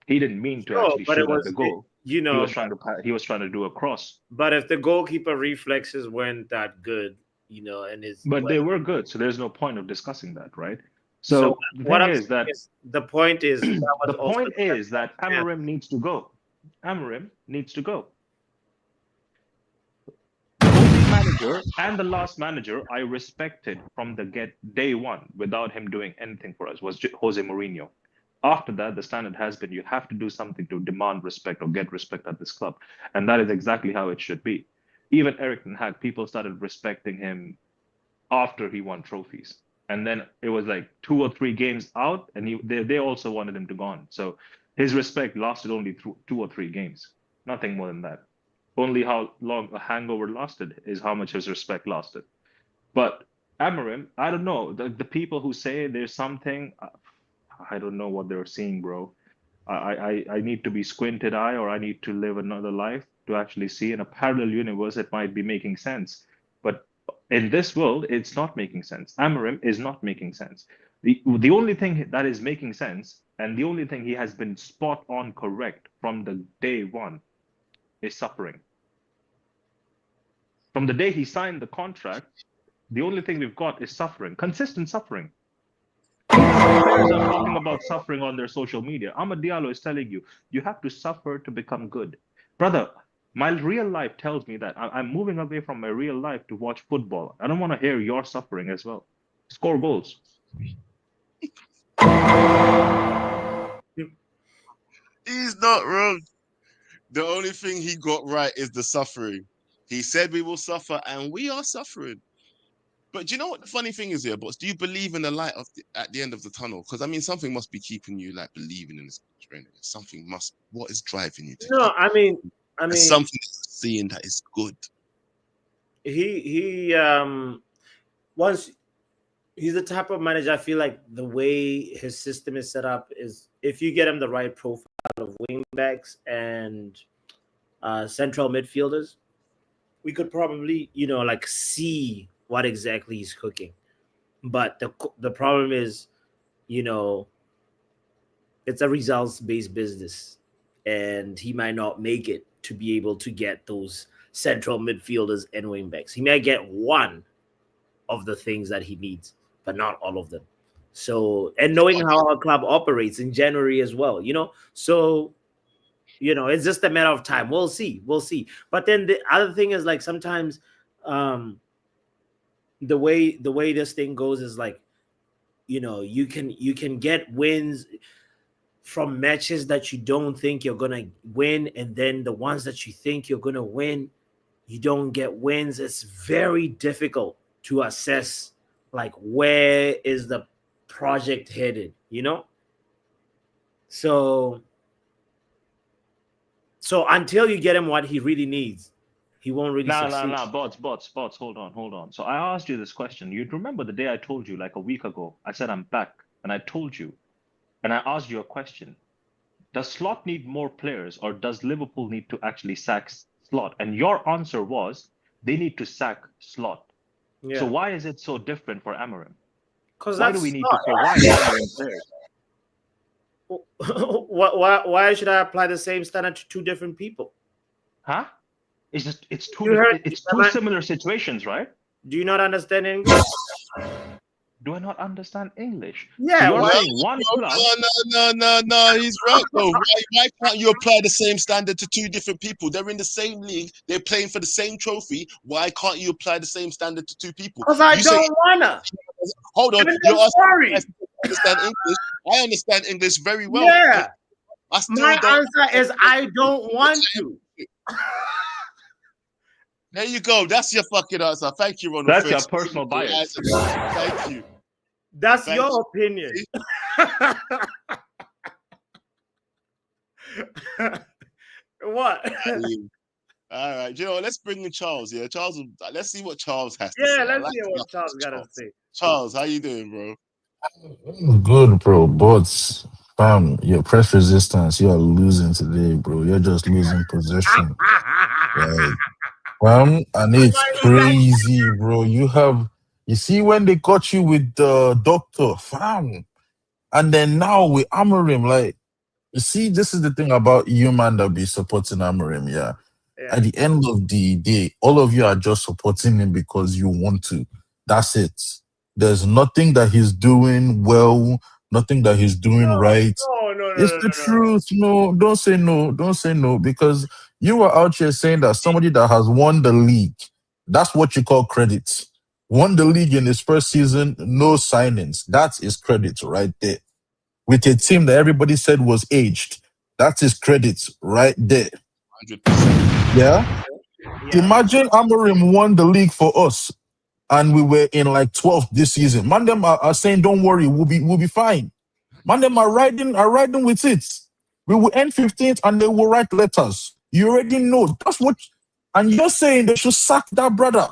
He didn't mean to actually shoot at the goal. He was trying to do a cross. But if the goalkeeper reflexes weren't that good, they were good, so there's no point of discussing that, right? So the point is that Amorim needs to go. Amorim needs to go. The only manager and the last manager I respected from the day one without him doing anything for us was Jose Mourinho. After that, the standard has been you have to do something to demand respect or get respect at this club. And that is exactly how it should be. Even Erik ten Hag, people started respecting him after he won trophies. And then it was like 2 or 3 games out, and they also wanted him to go on. So his respect lasted only through 2 or 3 games, nothing more than that. Only how long a hangover lasted is how much his respect lasted. But Amorim, I don't know. The people who say there's something, I don't know what they're seeing, bro. I need to be squinted eye, or I need to live another life to actually see. In a parallel universe, it might be making sense. But in this world, it's not making sense. Amorim is not making sense. The only thing that is making sense, and the only thing he has been spot on correct from the day one, is suffering. From the day he signed the contract, the only thing we've got is suffering, consistent suffering. Players are talking about suffering on their social media. Amad Diallo is telling you, you have to suffer to become good. Brother, my real life tells me that I'm moving away from my real life to watch football. I don't want to hear your suffering as well. Score goals. He's not wrong. The only thing he got right is the suffering. He said we will suffer, and we are suffering. But do you know what the funny thing is here, boss? Do you believe in the light at the end of the tunnel? Because I mean, something must be keeping you like believing in this training. Something must. What is driving you? No, I mean, something seeing that is good. He once he's the type of manager. I feel like the way his system is set up is if you get him the right profile of wingbacks and central midfielders, we could probably like see what exactly he's cooking. But the problem is, it's a results-based business, and he might not make it to be able to get those central midfielders and wingbacks. He may get one of the things that he needs, but not all of them. So, and knowing how our club operates in January as well, so it's just a matter of time. We'll see. But then the other thing is, like, sometimes the way this thing goes is like, you can get wins from matches that you don't think you're gonna win, and then the ones that you think you're gonna win, you don't get wins. It's very difficult to assess, like, where is the project headed, So until you get him what he really needs, he won't really succeed. Bots, hold on. So I asked you this question. You'd remember the day I told you, like a week ago, I said I'm back, and I told you, and I asked you a question. Does Slot need more players, or does Liverpool need to actually sack Slot? And your answer was they need to sack Slot. Yeah. So why is it so different for Amorim? Why do we need to provide Amorim players? Why should I apply the same standard to two different people? Huh? It's two similar situations, right? Do you not understand English? Do I not understand English? Yeah. So you're saying one club. No. He's right though. Why can't you apply the same standard to two different people? They're in the same league. They're playing for the same trophy. Why can't you apply the same standard to two people? Because I don't wanna. Hold on. You're sorry. I understand English. I understand English very well. Yeah. My answer is I don't want to. There you go. That's your fucking answer. Thank you, Ronald. That's your personal bias. Thank you. That's your opinion. What? All right. Let's bring in Charles. Yeah, Charles. Let's see what Charles has to say. Yeah, let's hear what Charles got to say. Charles, how you doing, bro? Good, bro. But fam, your press resistance, you are losing today, bro. You're just losing possession. Right. And it's crazy, bro. You see when they got you with the doctor, fam, and then now with Amorim, like, you see, this is the thing about you, man, that be supporting Amorim, yeah. At the end of the day, all of you are just supporting him because you want to. That's it. There's nothing that he's doing well, nothing that he's doing right. It's the truth. No, don't say no. Don't say no, because you were out here saying that somebody that has won the league, that's what you call credit. Won the league in his first season, no signings. That is credit right there. with a team that everybody said was aged. That's his credits right there. 100%. Yeah. Imagine Amorim won the league for us, and we were in like 12th this season. Man, them are saying, "Don't worry, we'll be fine." Man, them are riding with it. We will end 15th, and they will write letters. You already know that's what. And you're saying they should sack that brother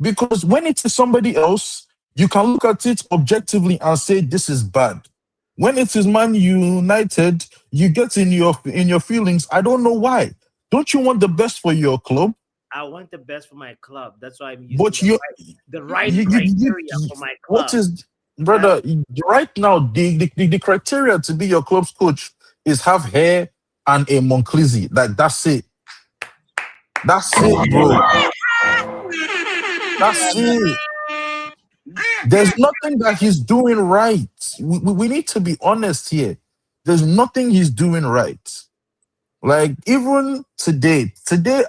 because when it is somebody else, you can look at it objectively and say this is bad. When it is Man United, you get in your feelings. I don't know why. Don't you want the best for your club? I want the best for my club. That's why I'm using But the right criteria for my club. What is, brother? Right now, the criteria to be your club's coach is have hair and a Monclisi. Like that's it. That's it, bro. That's it. There's nothing that he's doing right. We need to be honest here. There's nothing he's doing right. Like even today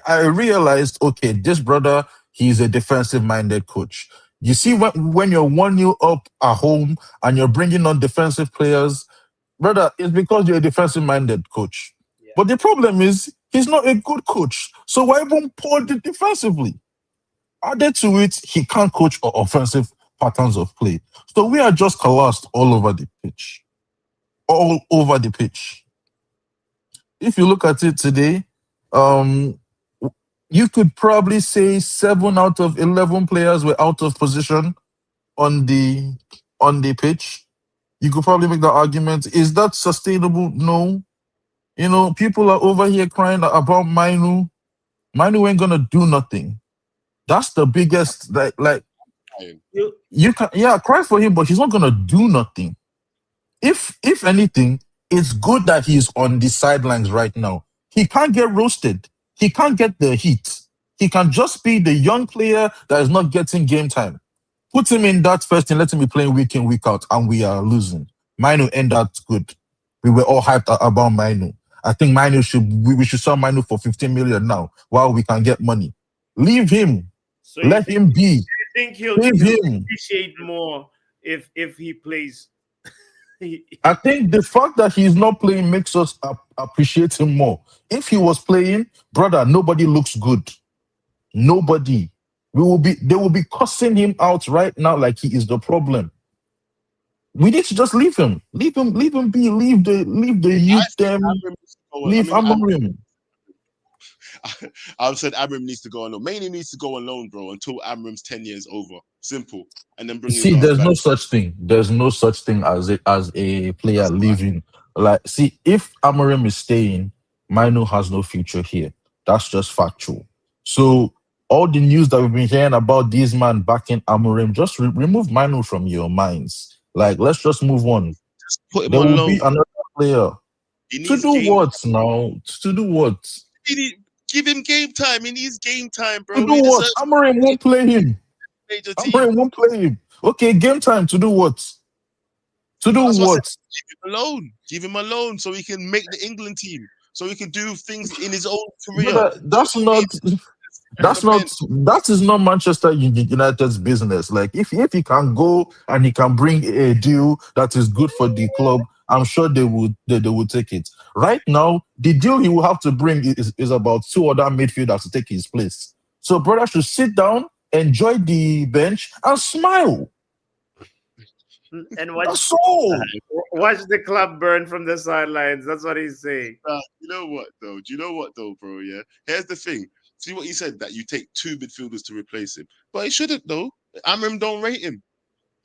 I realized, okay, this brother, he's a defensive-minded coach. You see, when you're 1-0 up at home and you're bringing on defensive players, brother, it's because you're a defensive-minded coach. Yeah. But the problem is he's not a good coach. So why even pour it defensively? Added to it, he can't coach or offensive patterns of play. So we are just collapsed all over the pitch. All over the pitch. If you look at it today, you could probably say 7 out of 11 players were out of position on the pitch. You could probably make the argument. Is that sustainable? No. You know, people are over here crying about Mainu. Mainu ain't gonna do nothing. That's the biggest, like you can cry for him, but he's not gonna do nothing. If anything, it's good that he's on the sidelines right now. He can't get roasted. He can't get the heat. He can just be the young player that is not getting game time. Put him in that first and let him be playing week in, week out, and we are losing. Mainu ain't that good. We were all hyped about Mainu. I think we should sell Mainu for 15 million now while we can get money. Leave him. So let him be. You think he'll appreciate more if he plays? I think the fact that he's not playing makes us appreciate him more. If he was playing, brother, nobody looks good. Nobody. They will be cussing him out right now like he is the problem. We need to just leave him. Leave him be. Leave the youth them. Leave Amorim. I've said Amorim needs to go on loan. Mainly needs to go on loan, bro, until Amorim's 10 years over. Simple. And then bring. See, there's no such thing. There's no such thing as a player leaving. Like, see, if Amorim is staying, Mainu has no future here. That's just factual. So all the news that we've been hearing about these man backing Amorim, just remove Mainu from your minds. Like, let's just move on. Just put him there on will loan. Be another player. To do what now? To do what? Give him game time. He needs game time, bro. To do what? Amorim won't play him. Amorim won't play him. Okay, game time. To do what? To do what? Give him alone. Give him alone so he can make the England team. So he can do things in his own career. That is not Manchester United's business. Like if he can go and he can bring a deal that is good for the club, I'm sure they would take it. Right now, the deal he will have to bring is about 2 other midfielders to take his place. So brother should sit down, enjoy the bench, and smile. And watch the club burn from the sidelines. That's what he's saying. You know what though, bro? Yeah. Here's the thing. See what he said, that you take 2 midfielders to replace him. But he shouldn't though. Amorim don't rate him.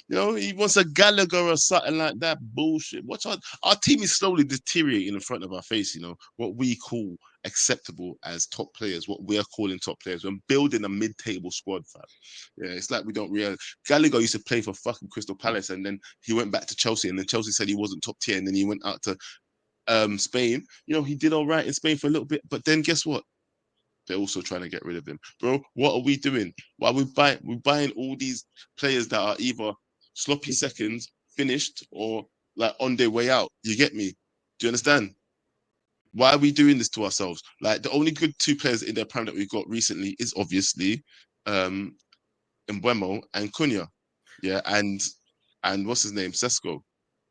You know, he wants a Gallagher or something like that bullshit. Watch our team is slowly deteriorating in front of our face, you know, what we call acceptable as top players, what we're calling top players. We're building a mid-table squad, fam. Yeah, it's like we don't realize. Gallagher used to play for fucking Crystal Palace and then he went back to Chelsea and then Chelsea said he wasn't top tier and then he went out to Spain. You know, he did all right in Spain for a little bit, but then guess what? They're also trying to get rid of him. Bro, what are we doing? Why are we're buying all these players that are either sloppy seconds, finished, or like on their way out. You get me? Do you understand? Why are we doing this to ourselves? Like the only good 2 players in their prime that we've got recently is obviously Mbeumo and Cunha. Yeah, and and what's his name, Sesko.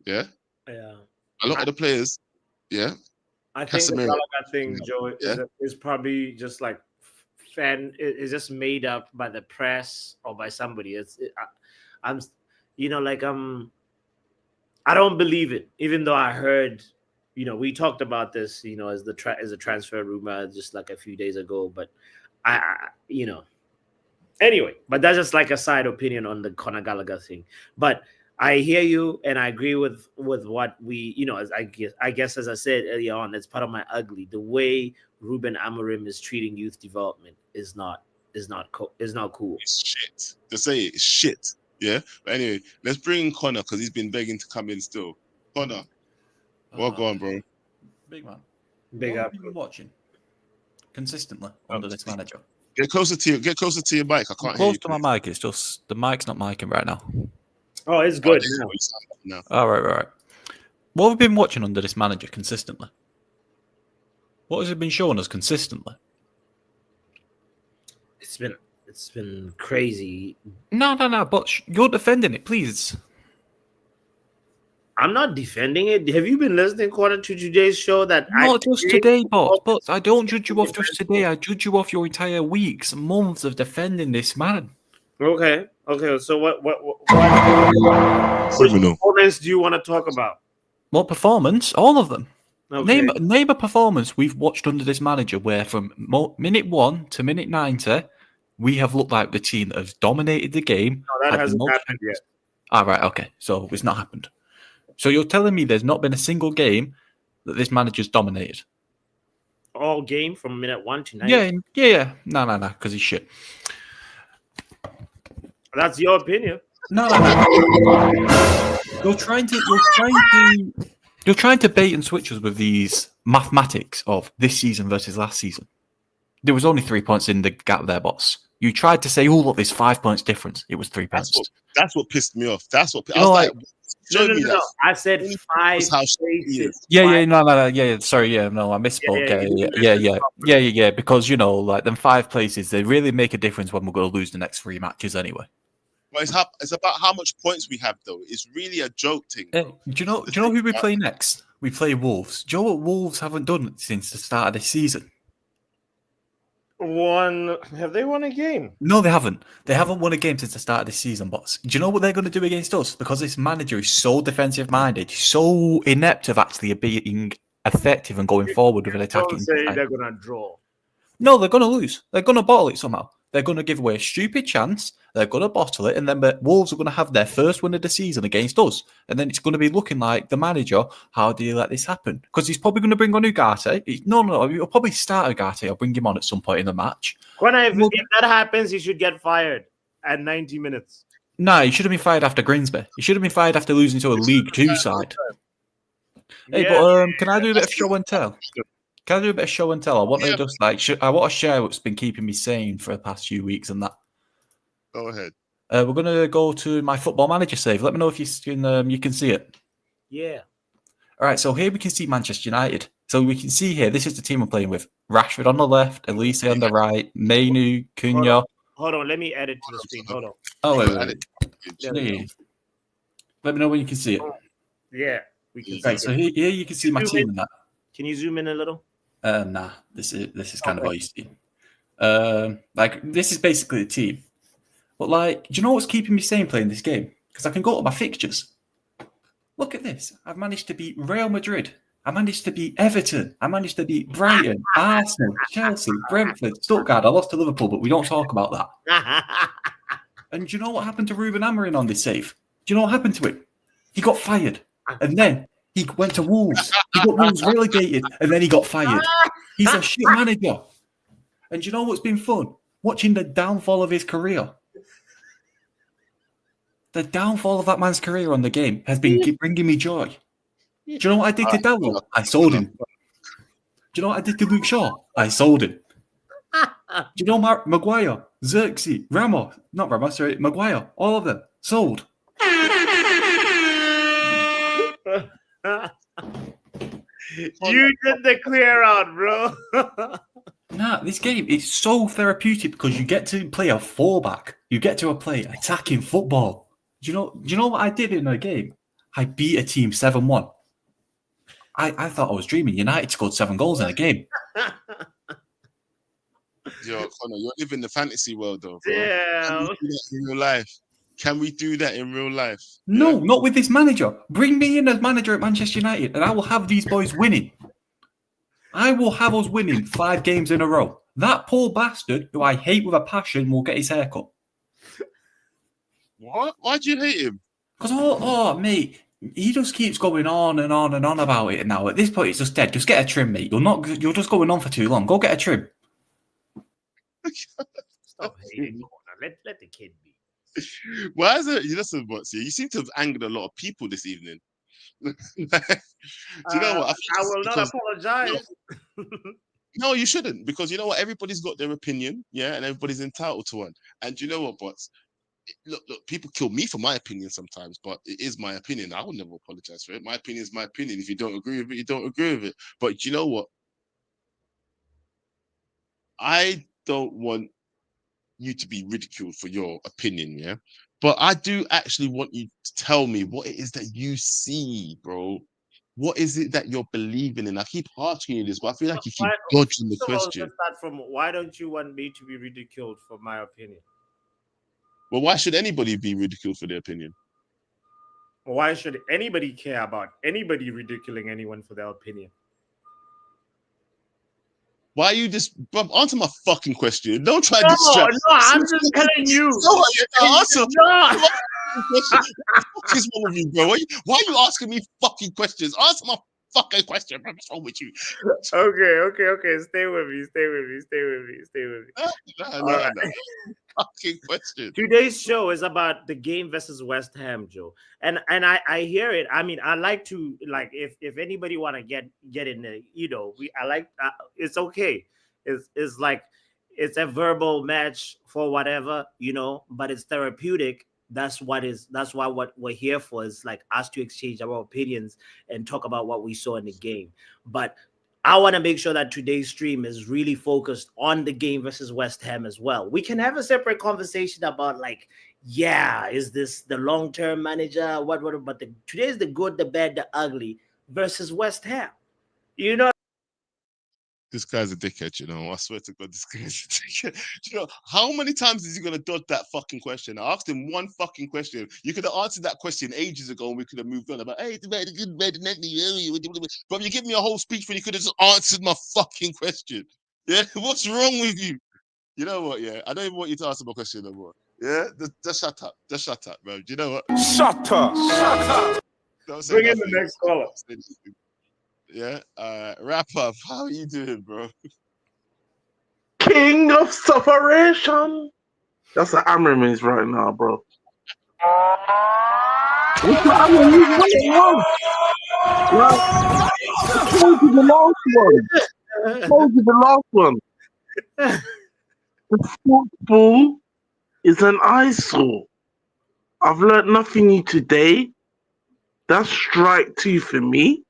Yeah, Yeah. a lot of the players. Yeah, I think the Casemiro. Gallagher thing, Joe, Yeah. is probably just like is just made up by the press or by somebody. I'm, I don't believe it, even though I heard, we talked about this, as as a transfer rumor just like a few days ago. But anyway, but that's just like a side opinion on the Conor Gallagher thing. But I hear you, and I agree with what we, as I guess as I said earlier on, it's part of my ugly. The way Ruben Amorim is treating youth development is not cool. It's shit. To say it's shit. Yeah. But anyway, let's bring in Connor because he's been begging to come in still. Connor, well gone, bro. Big man. Big What up. have you been watching consistently under this manager? Get closer to your mic. I can't hear Close you. to my mic. It's just the mic's not micing right now. Oh, it's good. Oh, now. you sound better now. All right. What have we been watching under this manager consistently? What has it been showing us consistently? It's been crazy. No. But you're defending it, please. I'm not defending it. Have you been listening according to today's show? Not just today, but I don't judge you off just today. I judge you off your entire weeks, months of defending this man. Okay. So what Criminal. performance do you want to talk about? What performance? All of them. Okay. Name a performance we've watched under this manager where from minute 1 to minute 90, we have looked like the team that has dominated the game. No, that had the hasn't most- happened yet. All right, okay. So it's not happened. So you're telling me there's not been a single game that this manager's dominated? All game from minute 1 to 90. Yeah. No, because he's shit. That's your opinion. No. You're trying to bait and switch us with these mathematics of this season versus last season. There was only 3 points in the gap there, boss. You tried to say, "Oh, look, there's 5 points difference." It was 3 points. That's what pissed me off. That's what I You know, was like. Show No. me that. I said 5 That's how shit he places. is. Yeah. Sorry, I misspoke. Yeah. Because like them 5 places, they really make a difference when we're going to lose the next 3 matches anyway. But it's about how much points we have, though. It's really a joke thing. Do you know who we play next? We play Wolves. Do you know what Wolves haven't done since the start of this season? Have they won a game? No, they haven't. They haven't won a game since the start of this season, boss. Do you know what they're going to do against us? Because this manager is so defensive-minded, so inept of actually being effective and going forward with an attacking. Don't say they're going to draw. No, they're going to lose. They're going to bottle it somehow. They're going to give away a stupid chance. They're going to bottle it, and then the Wolves are going to have their first win of the season against us. And then it's going to be looking like the manager, how do you let this happen? Because he's probably going to bring on Ugarte. No, he'll probably start Ugarte or bring him on at some point in the match. If that happens, he should get fired at 90 minutes. No, he should have been fired after Grimsby. He should have been fired after losing to a League 2 side. Hey, but can I do a bit of show and tell? I want to just I want to share what's been keeping me sane for the past few weeks and that. Go ahead. We're going to go to my Football Manager save. Let me know if you can see it. Yeah. All right, so here we can see Manchester United. So we can see here, this is the team I'm playing with. Rashford on the left, Elise on the right, Mainu, Cunha. Hold on, let me add it to the screen. Hold on. Oh, wait. Yeah. Let me know when you can see it. Yeah, we can Right, so here you can see my team in that. Can you zoom in a little? Nah, this is kind of all you see. This is basically the team. But do you know what's keeping me sane playing this game? Because I can go to my fixtures. Look at this. I've managed to beat Real Madrid. I managed to beat Everton. I managed to beat Brighton, Arsenal, Chelsea, Brentford, Stuttgart. I lost to Liverpool, but we don't talk about that. And do you know what happened to Ruben Amorim on this save? Do you know what happened to him? He got fired. And then he went to Wolves. He got Wolves relegated, and then he got fired. He's a shit manager. And do you know what's been fun? Watching the downfall of his career. The downfall of that man's career on the game has been bringing me joy. Do you know what I did to Dallo? I sold him. Do you know what I did to Luke Shaw? I sold him. Do you know Maguire, Xerxes, Maguire, all of them sold. You did the clear out, bro. Nah, this game is so therapeutic because you get to play a fullback. You get to play attacking football. Do you know what I did in a game? I beat a team 7-1. I thought I was dreaming. United scored 7 goals in a game. Yo, Connor, you're living the fantasy world, though. Bro. Damn. Can we do that in real life? Can we do that in real life? No, not with this manager. Bring me in as manager at Manchester United, and I will have these boys winning. I will have us winning 5 games in a row. That poor bastard, who I hate with a passion, will get his haircut. What? Why do you hate him? Because, mate, he just keeps going on and on and on about it now. At this point, it's just dead. Just get a trim, mate. You're just going on for too long. Go get a trim. Stop hating. Let the kid be. Why is it? Listen, what's here? You seem to have angered a lot of people this evening. Do you know what? I will not apologize. No, you shouldn't, because you know what? Everybody's got their opinion, yeah, and everybody's entitled to one. And you know what, bots? Look, people kill me for my opinion sometimes, but it is my opinion. I will never apologize for it. My opinion is my opinion. If you don't agree with it, you don't agree with it. But you know what? I don't want you to be ridiculed for your opinion, yeah? But I do actually want you to tell me what it is that you see, bro. What is it that you're believing in? I keep asking you this, but I feel like you keep dodging the question. Let's start from, why don't you want me to be ridiculed for my opinion? Well, why should anybody be ridiculed for their opinion? Why should anybody care about anybody ridiculing anyone for their opinion? Why are you just answer my fucking question? Don't try to distract. No, I'm just telling you. Answer. No. What is wrong with you, bro? Why are you asking me fucking questions? Answer my fucking question. What's wrong with you? Okay. Stay with me. No. Fucking question. Today's show is about the game versus West Ham, Joe, and I hear it. I mean, I like to, like, if anybody want to get in there, you know, it's okay. It's like it's a verbal match for whatever, you know, but it's therapeutic. That's why what we're here for is like us to exchange our opinions and talk about what we saw in the game. But I want to make sure that today's stream is really focused on the game versus West Ham as well. We can have a separate conversation about, like, is this the long-term manager? What? But today's the good, the bad, the ugly versus West Ham. You know, This guy's a dickhead, you know. I swear to God, this guy's a dickhead. You know, how many times is he going to dodge that fucking question? I asked him one fucking question. You could have answered that question ages ago and we could have moved on about, hey, but you give me a whole speech when you could have just answered my fucking question. Yeah, what's wrong with you? You know what, yeah? I don't even want you to answer my question no more. Yeah, just shut up. Just shut up, bro. Do you know what? Shut up. Don't say bring in nothing. the next caller. Yeah, wrap up. How are you doing, bro? King of Sufferation. That's what Amram means right now, bro. What's what Amram means? What it was? I told you the last one. The football is an eyesore. I've learned nothing new today. That's strike 2 for me,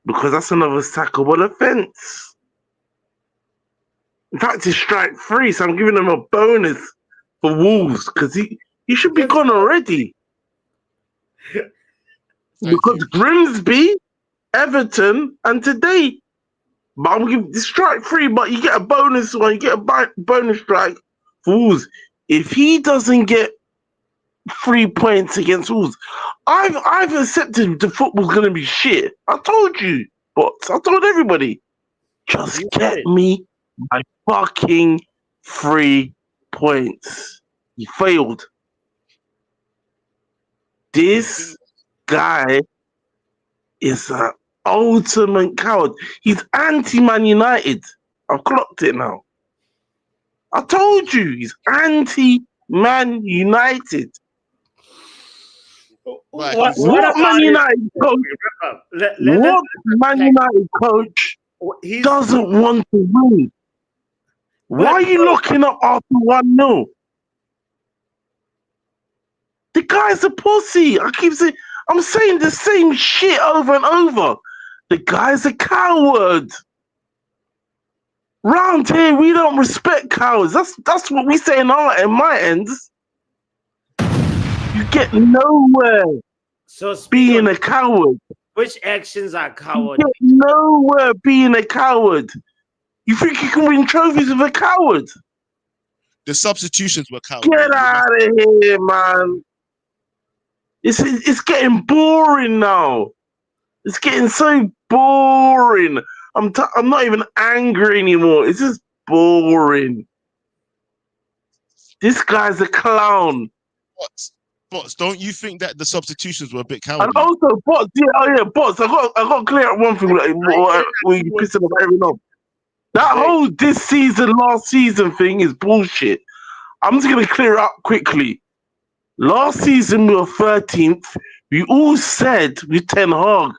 because that's another sackable offence. In fact, it's strike 3, so I'm giving him a bonus for Wolves, because he should be gone already. Because Grimsby, Everton, and today. But I'm giving this strike 3, but you get a bonus one, you get a bonus strike for Wolves. If he doesn't get 3 points against Wolves, I've accepted the football's gonna be shit. I told you, but I told everybody, just get me my fucking 3 points. He failed. This guy is an ultimate coward. He's anti-Man United. I've clocked it now. I told you, he's anti-Man United. What Man United coach? What Man United coach doesn't want to win? Why are you locking up after 1-0? The guy's a pussy. I'm saying the same shit over and over. The guy's a coward. Round here, we don't respect cowards. That's what we say in my ends. You get nowhere So speak being on a coward. which actions are You cowardly. get nowhere being a coward. You think you can win trophies with a coward? The substitutions were cowardly. Get out of here, man. It's getting boring now. It's getting so boring. I'm not even angry anymore. It's just boring. This guy's a clown. Bots, don't you think that the substitutions were a bit And cowardly? also, bots. Yeah, bots. I got to clear up one thing. Like, we pissing off everyone. That whole this season, last season thing is bullshit. I'm just gonna clear it up quickly. Last season we were 13th. We all said with Ten Hag,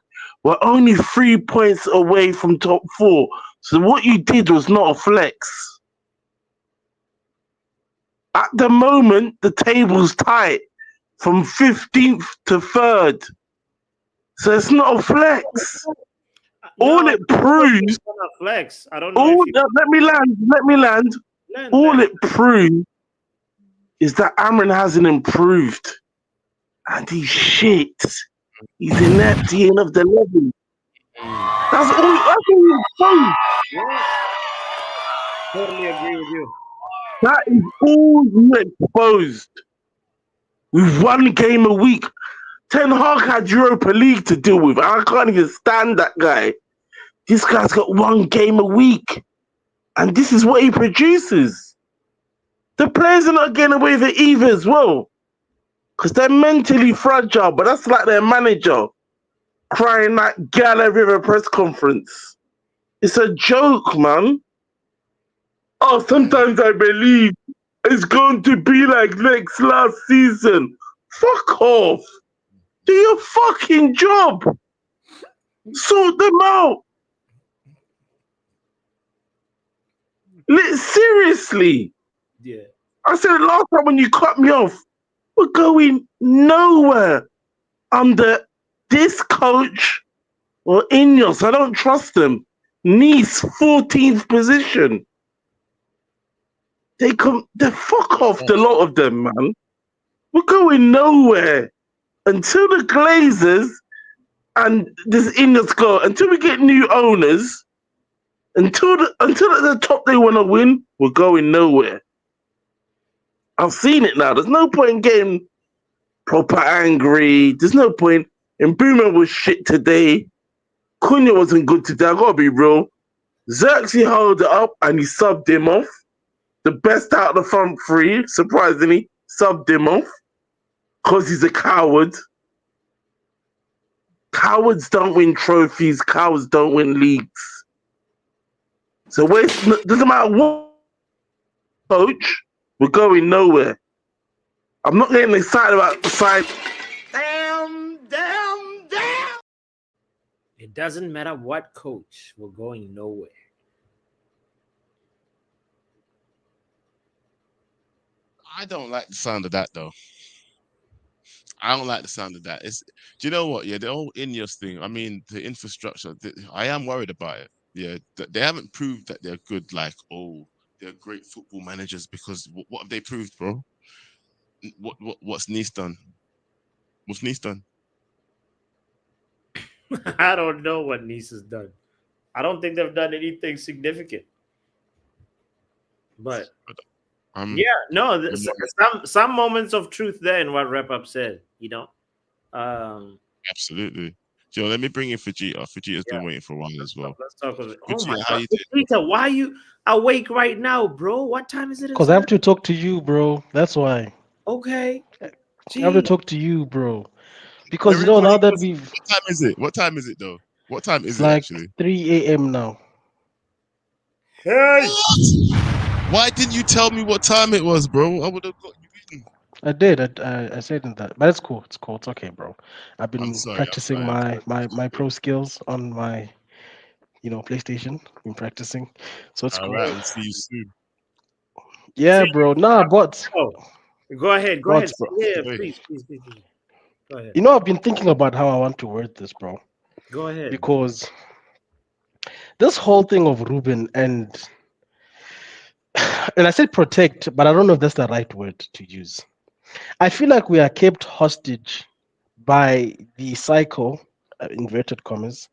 we're only 3 points away from top 4. So what you did was not a flex. At the moment, the table's tight from 15th to 3rd. So it's not a flex. All it proves. Flex. I don't know. Let me land. All it proves is that Amrin hasn't improved. And he's shit. He's inept. He ain't of the level. That's all he's done. Totally agree with you. That is all you exposed. With 1 game a week. Ten Hag had Europa League to deal with. I can't even stand that guy. This guy's got 1 game a week. And this is what he produces. The players are not getting away with it either as well. Because they're mentally fragile, but that's like their manager crying that gala river press conference. It's a joke, man. Oh, sometimes I believe it's going to be like last season. Fuck off. Do your fucking job. Sort them out. Seriously. Yeah. I said it last time when you cut me off. We're going nowhere under this coach or Ineos. I don't trust them. Nice, 14th position. They fuck off, the lot of them, man. We're going nowhere until the Glazers and this Ineos go. Until we get new owners. Until at the top they want to win, we're going nowhere. I've seen it now. There's no point in getting proper angry. There's no point. And Boomer was shit today. Cunha wasn't good today. I gotta be real. Xerxes held it up and he subbed him off. The best out of the front 3, surprisingly, subbed him off. Because he's a coward. Cowards don't win trophies. Cowards don't win leagues. So doesn't matter what coach, we're going nowhere. I'm not getting excited about the side. Damn. It doesn't matter what coach, we're going nowhere. I don't like the sound of that though. I don't like the sound of that. Do you know what? Yeah, the whole Ineos thing. I mean, the infrastructure. I am worried about it. Yeah, they haven't proved that they're good. Like, they're great football managers because what have they proved, bro? What's Nice done? What's Nice done? I don't know what Nice has done. I don't think they've done anything significant. But some moments of truth there in what Rep Up said, you know. Absolutely. Joe, let me bring in Fajita. Fajita's been waiting for a while as well. Let's talk with it. Fajita, Oh my how God. you doing? Fajita, why are you awake right now, bro? What time is it? Because I have to talk to you, bro. That's why. Okay. I have to talk to you, bro. Because Everybody, now that we've... What time is it? What time is it, though? What time is It's it, like actually? 3 a.m. now. Hey! Why didn't you tell me what time it was, bro? I would have got you in. I did. I said that. But it's cool. It's cool. It's okay, bro. I've been sorry, practicing my pro skills on my, PlayStation. Been practicing. So it's All cool. right, we'll see you soon. Yeah, bro. Nah, but... Go ahead. Go ahead. Bro. Yeah, please. Go ahead. I've been thinking about how I want to word this, bro. Go ahead. Because this whole thing of Ruben and I said protect, but I don't know if that's the right word to use. I feel like we are kept hostage by the cycle, inverted commas,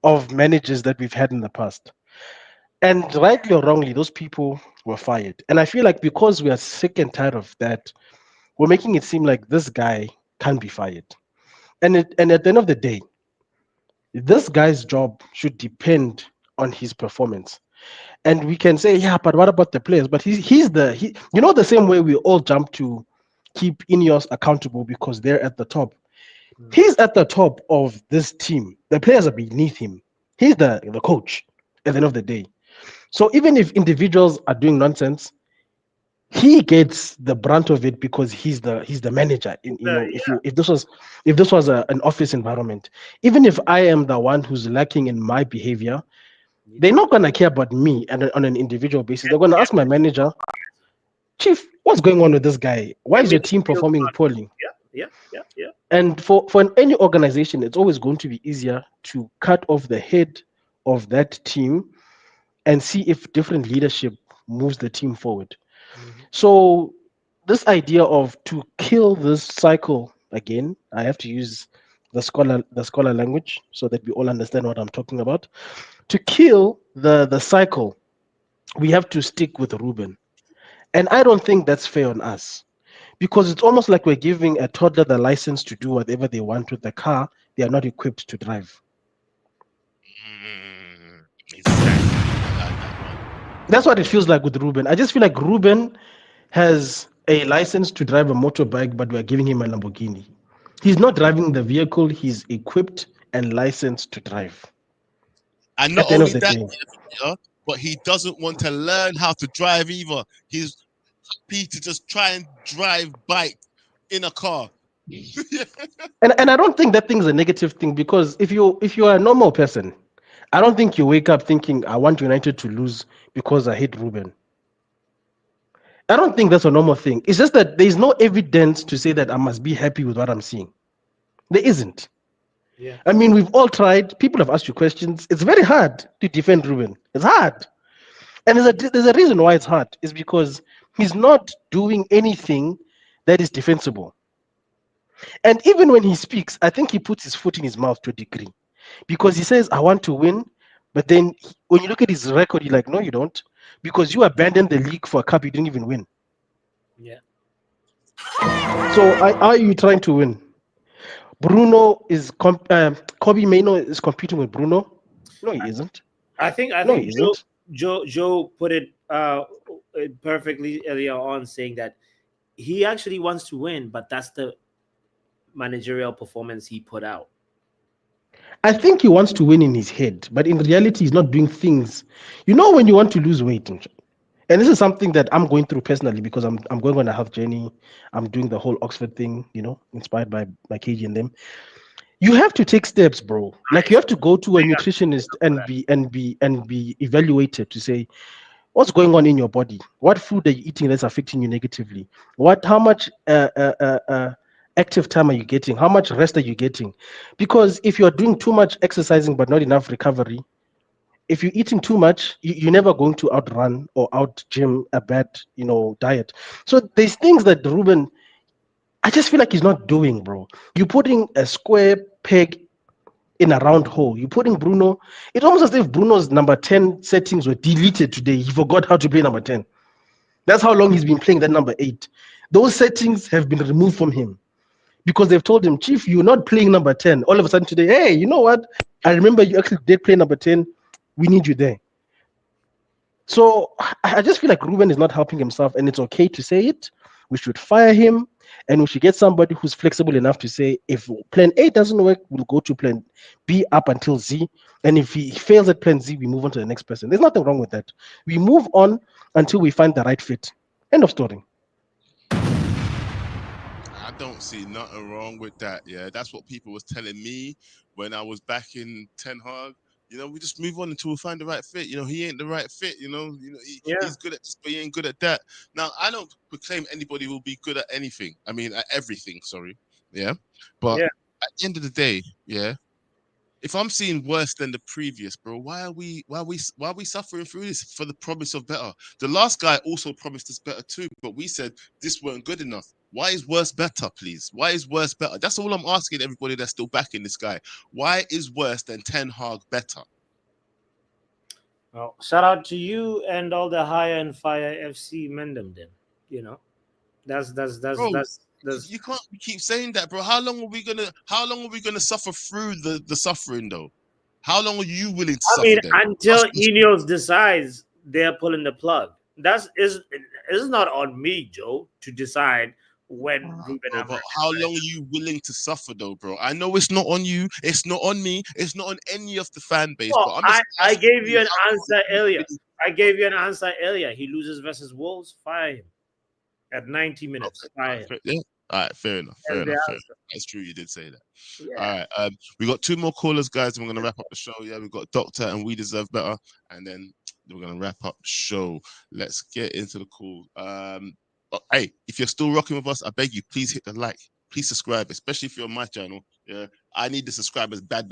of managers that we've had in the past. And rightly or wrongly, those people were fired. And I feel like because we are sick and tired of that, we're making it seem like this guy can't be fired. And at the end of the day, this guy's job should depend on his performance. And we can say, yeah, but what about the players? But the same way we all jump to keep Ineos accountable because they're at the top. He's at the top of this team. The players are beneath him. He's the coach at the end of the day. So even if individuals are doing nonsense, he gets the brunt of it because he's the manager. If this was an office environment, even if I am the one who's lacking in my behavior, they're not gonna care about me and on an individual basis. They're gonna ask my manager, Chief, what's going on with this guy? Why is your team performing poorly? Yeah. And for any organization, it's always going to be easier to cut off the head of that team and see if different leadership moves the team forward. So this idea of to kill this cycle again, I have to use the scholar language so that we all understand what I'm talking about. To kill the cycle, we have to stick with Ruben. And I don't think that's fair on us. Because it's almost like we're giving a toddler the license to do whatever they want with the car they are not equipped to drive. That's what it feels like with Ruben. I just feel like Ruben has a license to drive a motorbike, but we're giving him a Lamborghini. He's not driving the vehicle he's equipped and licensed to drive. And not only that, but he doesn't want to learn how to drive either. He's happy to just try and drive bike in a car. And I don't think that thing's a negative thing, because if you are a normal person, I don't think you wake up thinking I want United to lose because I hate Ruben. I don't think that's a normal thing. It's just that there's no evidence to say that I must be happy with what I'm seeing. There isn't. Yeah. I mean, we've all tried. People have asked you questions. It's very hard to defend Ruben. It's hard. And there's a reason why it's hard. It's because he's not doing anything that is defensible. And even when he speaks, I think he puts his foot in his mouth to a degree. Because he says, I want to win. But then when you look at his record, you're like, no, you don't. Because you abandoned the league for a cup you didn't even win. Yeah. So are you trying to win? Bruno is Kobbie Mainoo is competing with Bruno. No, he isn't. I think he isn't. Joe put it perfectly earlier on, saying that he actually wants to win, but that's the managerial performance he put out. I think he wants to win in his head, but in reality, he's not doing things. You know, when you want to lose weight, and this is something that I'm going through personally because I'm going on a health journey. I'm doing the whole Oxford thing, inspired by KG and them. You have to take steps, bro. Like you have to go to a nutritionist and be evaluated to say, what's going on in your body? What food are you eating that's affecting you negatively? How much active time are you getting? How much rest are you getting? Because if you're doing too much exercising but not enough recovery, if you're eating too much, you're never going to outrun or out gym a bad, diet. So there's things that Ruben, I just feel like he's not doing, bro. You're putting a square peg in a round hole. You're putting Bruno. It's almost as if Bruno's number 10 settings were deleted today. He forgot how to play number 10. That's how long he's been playing that number 8. Those settings have been removed from him because they've told him, Chief, you're not playing number 10. All of a sudden today, hey, you know what? I remember you actually did play number 10. We need you there. So I just feel like Ruben is not helping himself, and it's okay to say it. We should fire him, and we should get somebody who's flexible enough to say, if plan A doesn't work, we'll go to plan B up until Z. And if he fails at plan Z, we move on to the next person. There's nothing wrong with that. We move on until we find the right fit. End of story. I don't see nothing wrong with that. Yeah, that's what people was telling me when I was back in Ten Hag. We just move on until we find the right fit. He ain't the right fit. He's good at this, but he ain't good at that. Now, I don't proclaim anybody will be good at anything. I mean, at everything. Sorry. Yeah. But at the end of the day, yeah. If I'm seeing worse than the previous, bro, why are we suffering through this for the promise of better? The last guy also promised us better too, but we said this weren't good enough. Why is worse better, please? Why is worse better? That's all I'm asking everybody that's still backing this guy. Why is worse than Ten Hag better? Well, shout out to you and all the Higher and Fire FC Mendham. Then that's Bro, you can't keep saying that, bro. How long are we gonna suffer through the suffering though? How long are you willing to suffer? Then? Until Ineos decides they're pulling the plug. It's not on me, Joe, to decide when Ruben Amorim. But how long are you willing to suffer though, bro? I know it's not on you, it's not on me, it's not on any of the fan base. Well, but I gave you an answer earlier. He loses versus Wolves, fire him. At 90 minutes. Fire him. Yeah. All right, fair enough. Fair enough. That's true. You did say that. Yeah. All right. We got 2 more callers, guys. And we're gonna wrap up the show. Yeah, we've got Doctor and We Deserve Better, and then we're gonna wrap up the show. Let's get into the call. Hey, if you're still rocking with us, I beg you, please hit the like. Please subscribe, especially if you're on my channel. Yeah, I need the subscribers bad.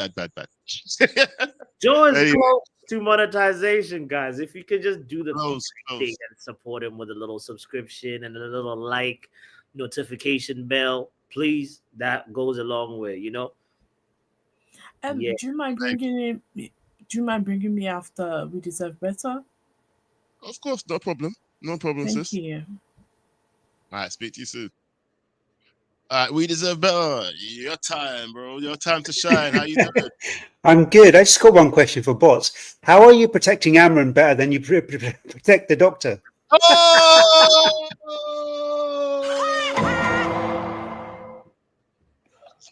Joe is close to monetization, guys. If you could just do the close. thing and support him with a little subscription and a little like, notification bell, please, that goes a long way, Do you mind bringing me after We Deserve Better? Of course, no problem. No problem, sis. Thank you. All right, speak to you soon. All right, We Deserve Better. Your time, bro. Your time to shine. How you doing? I'm good. I just got one question for Bots. How are you protecting Amron better than you protect the Doctor? Oh!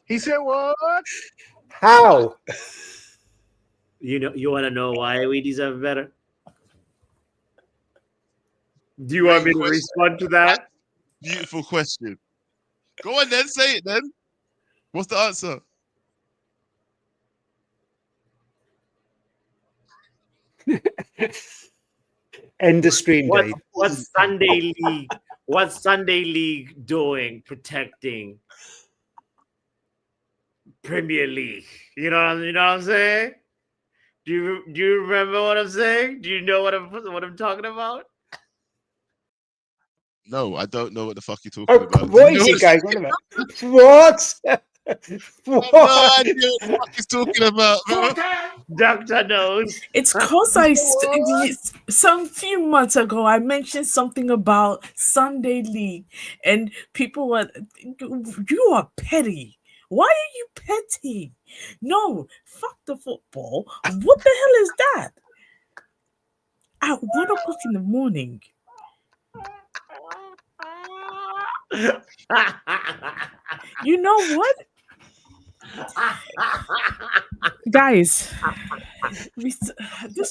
He said what? How? You want to know why We Deserve Better? Do you want me to respond to that? Beautiful question. Go on then, say it then. What's the answer? End the stream, Dave. What's Sunday League doing protecting Premier League? You know what I'm saying? Do you remember what I'm saying? Do you know what I'm talking about? No, I don't know what the fuck you're talking about. What is it, guys? What? What? No idea what the fuck he's talking about, bro. Doctor knows. It's because some few months ago I mentioned something about Sunday League, and people were, you are petty. Why are you petty? No, fuck the football. What the hell is that? At 1 o'clock in the morning. You know what? Guys, this is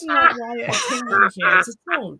not why I came in here to talk.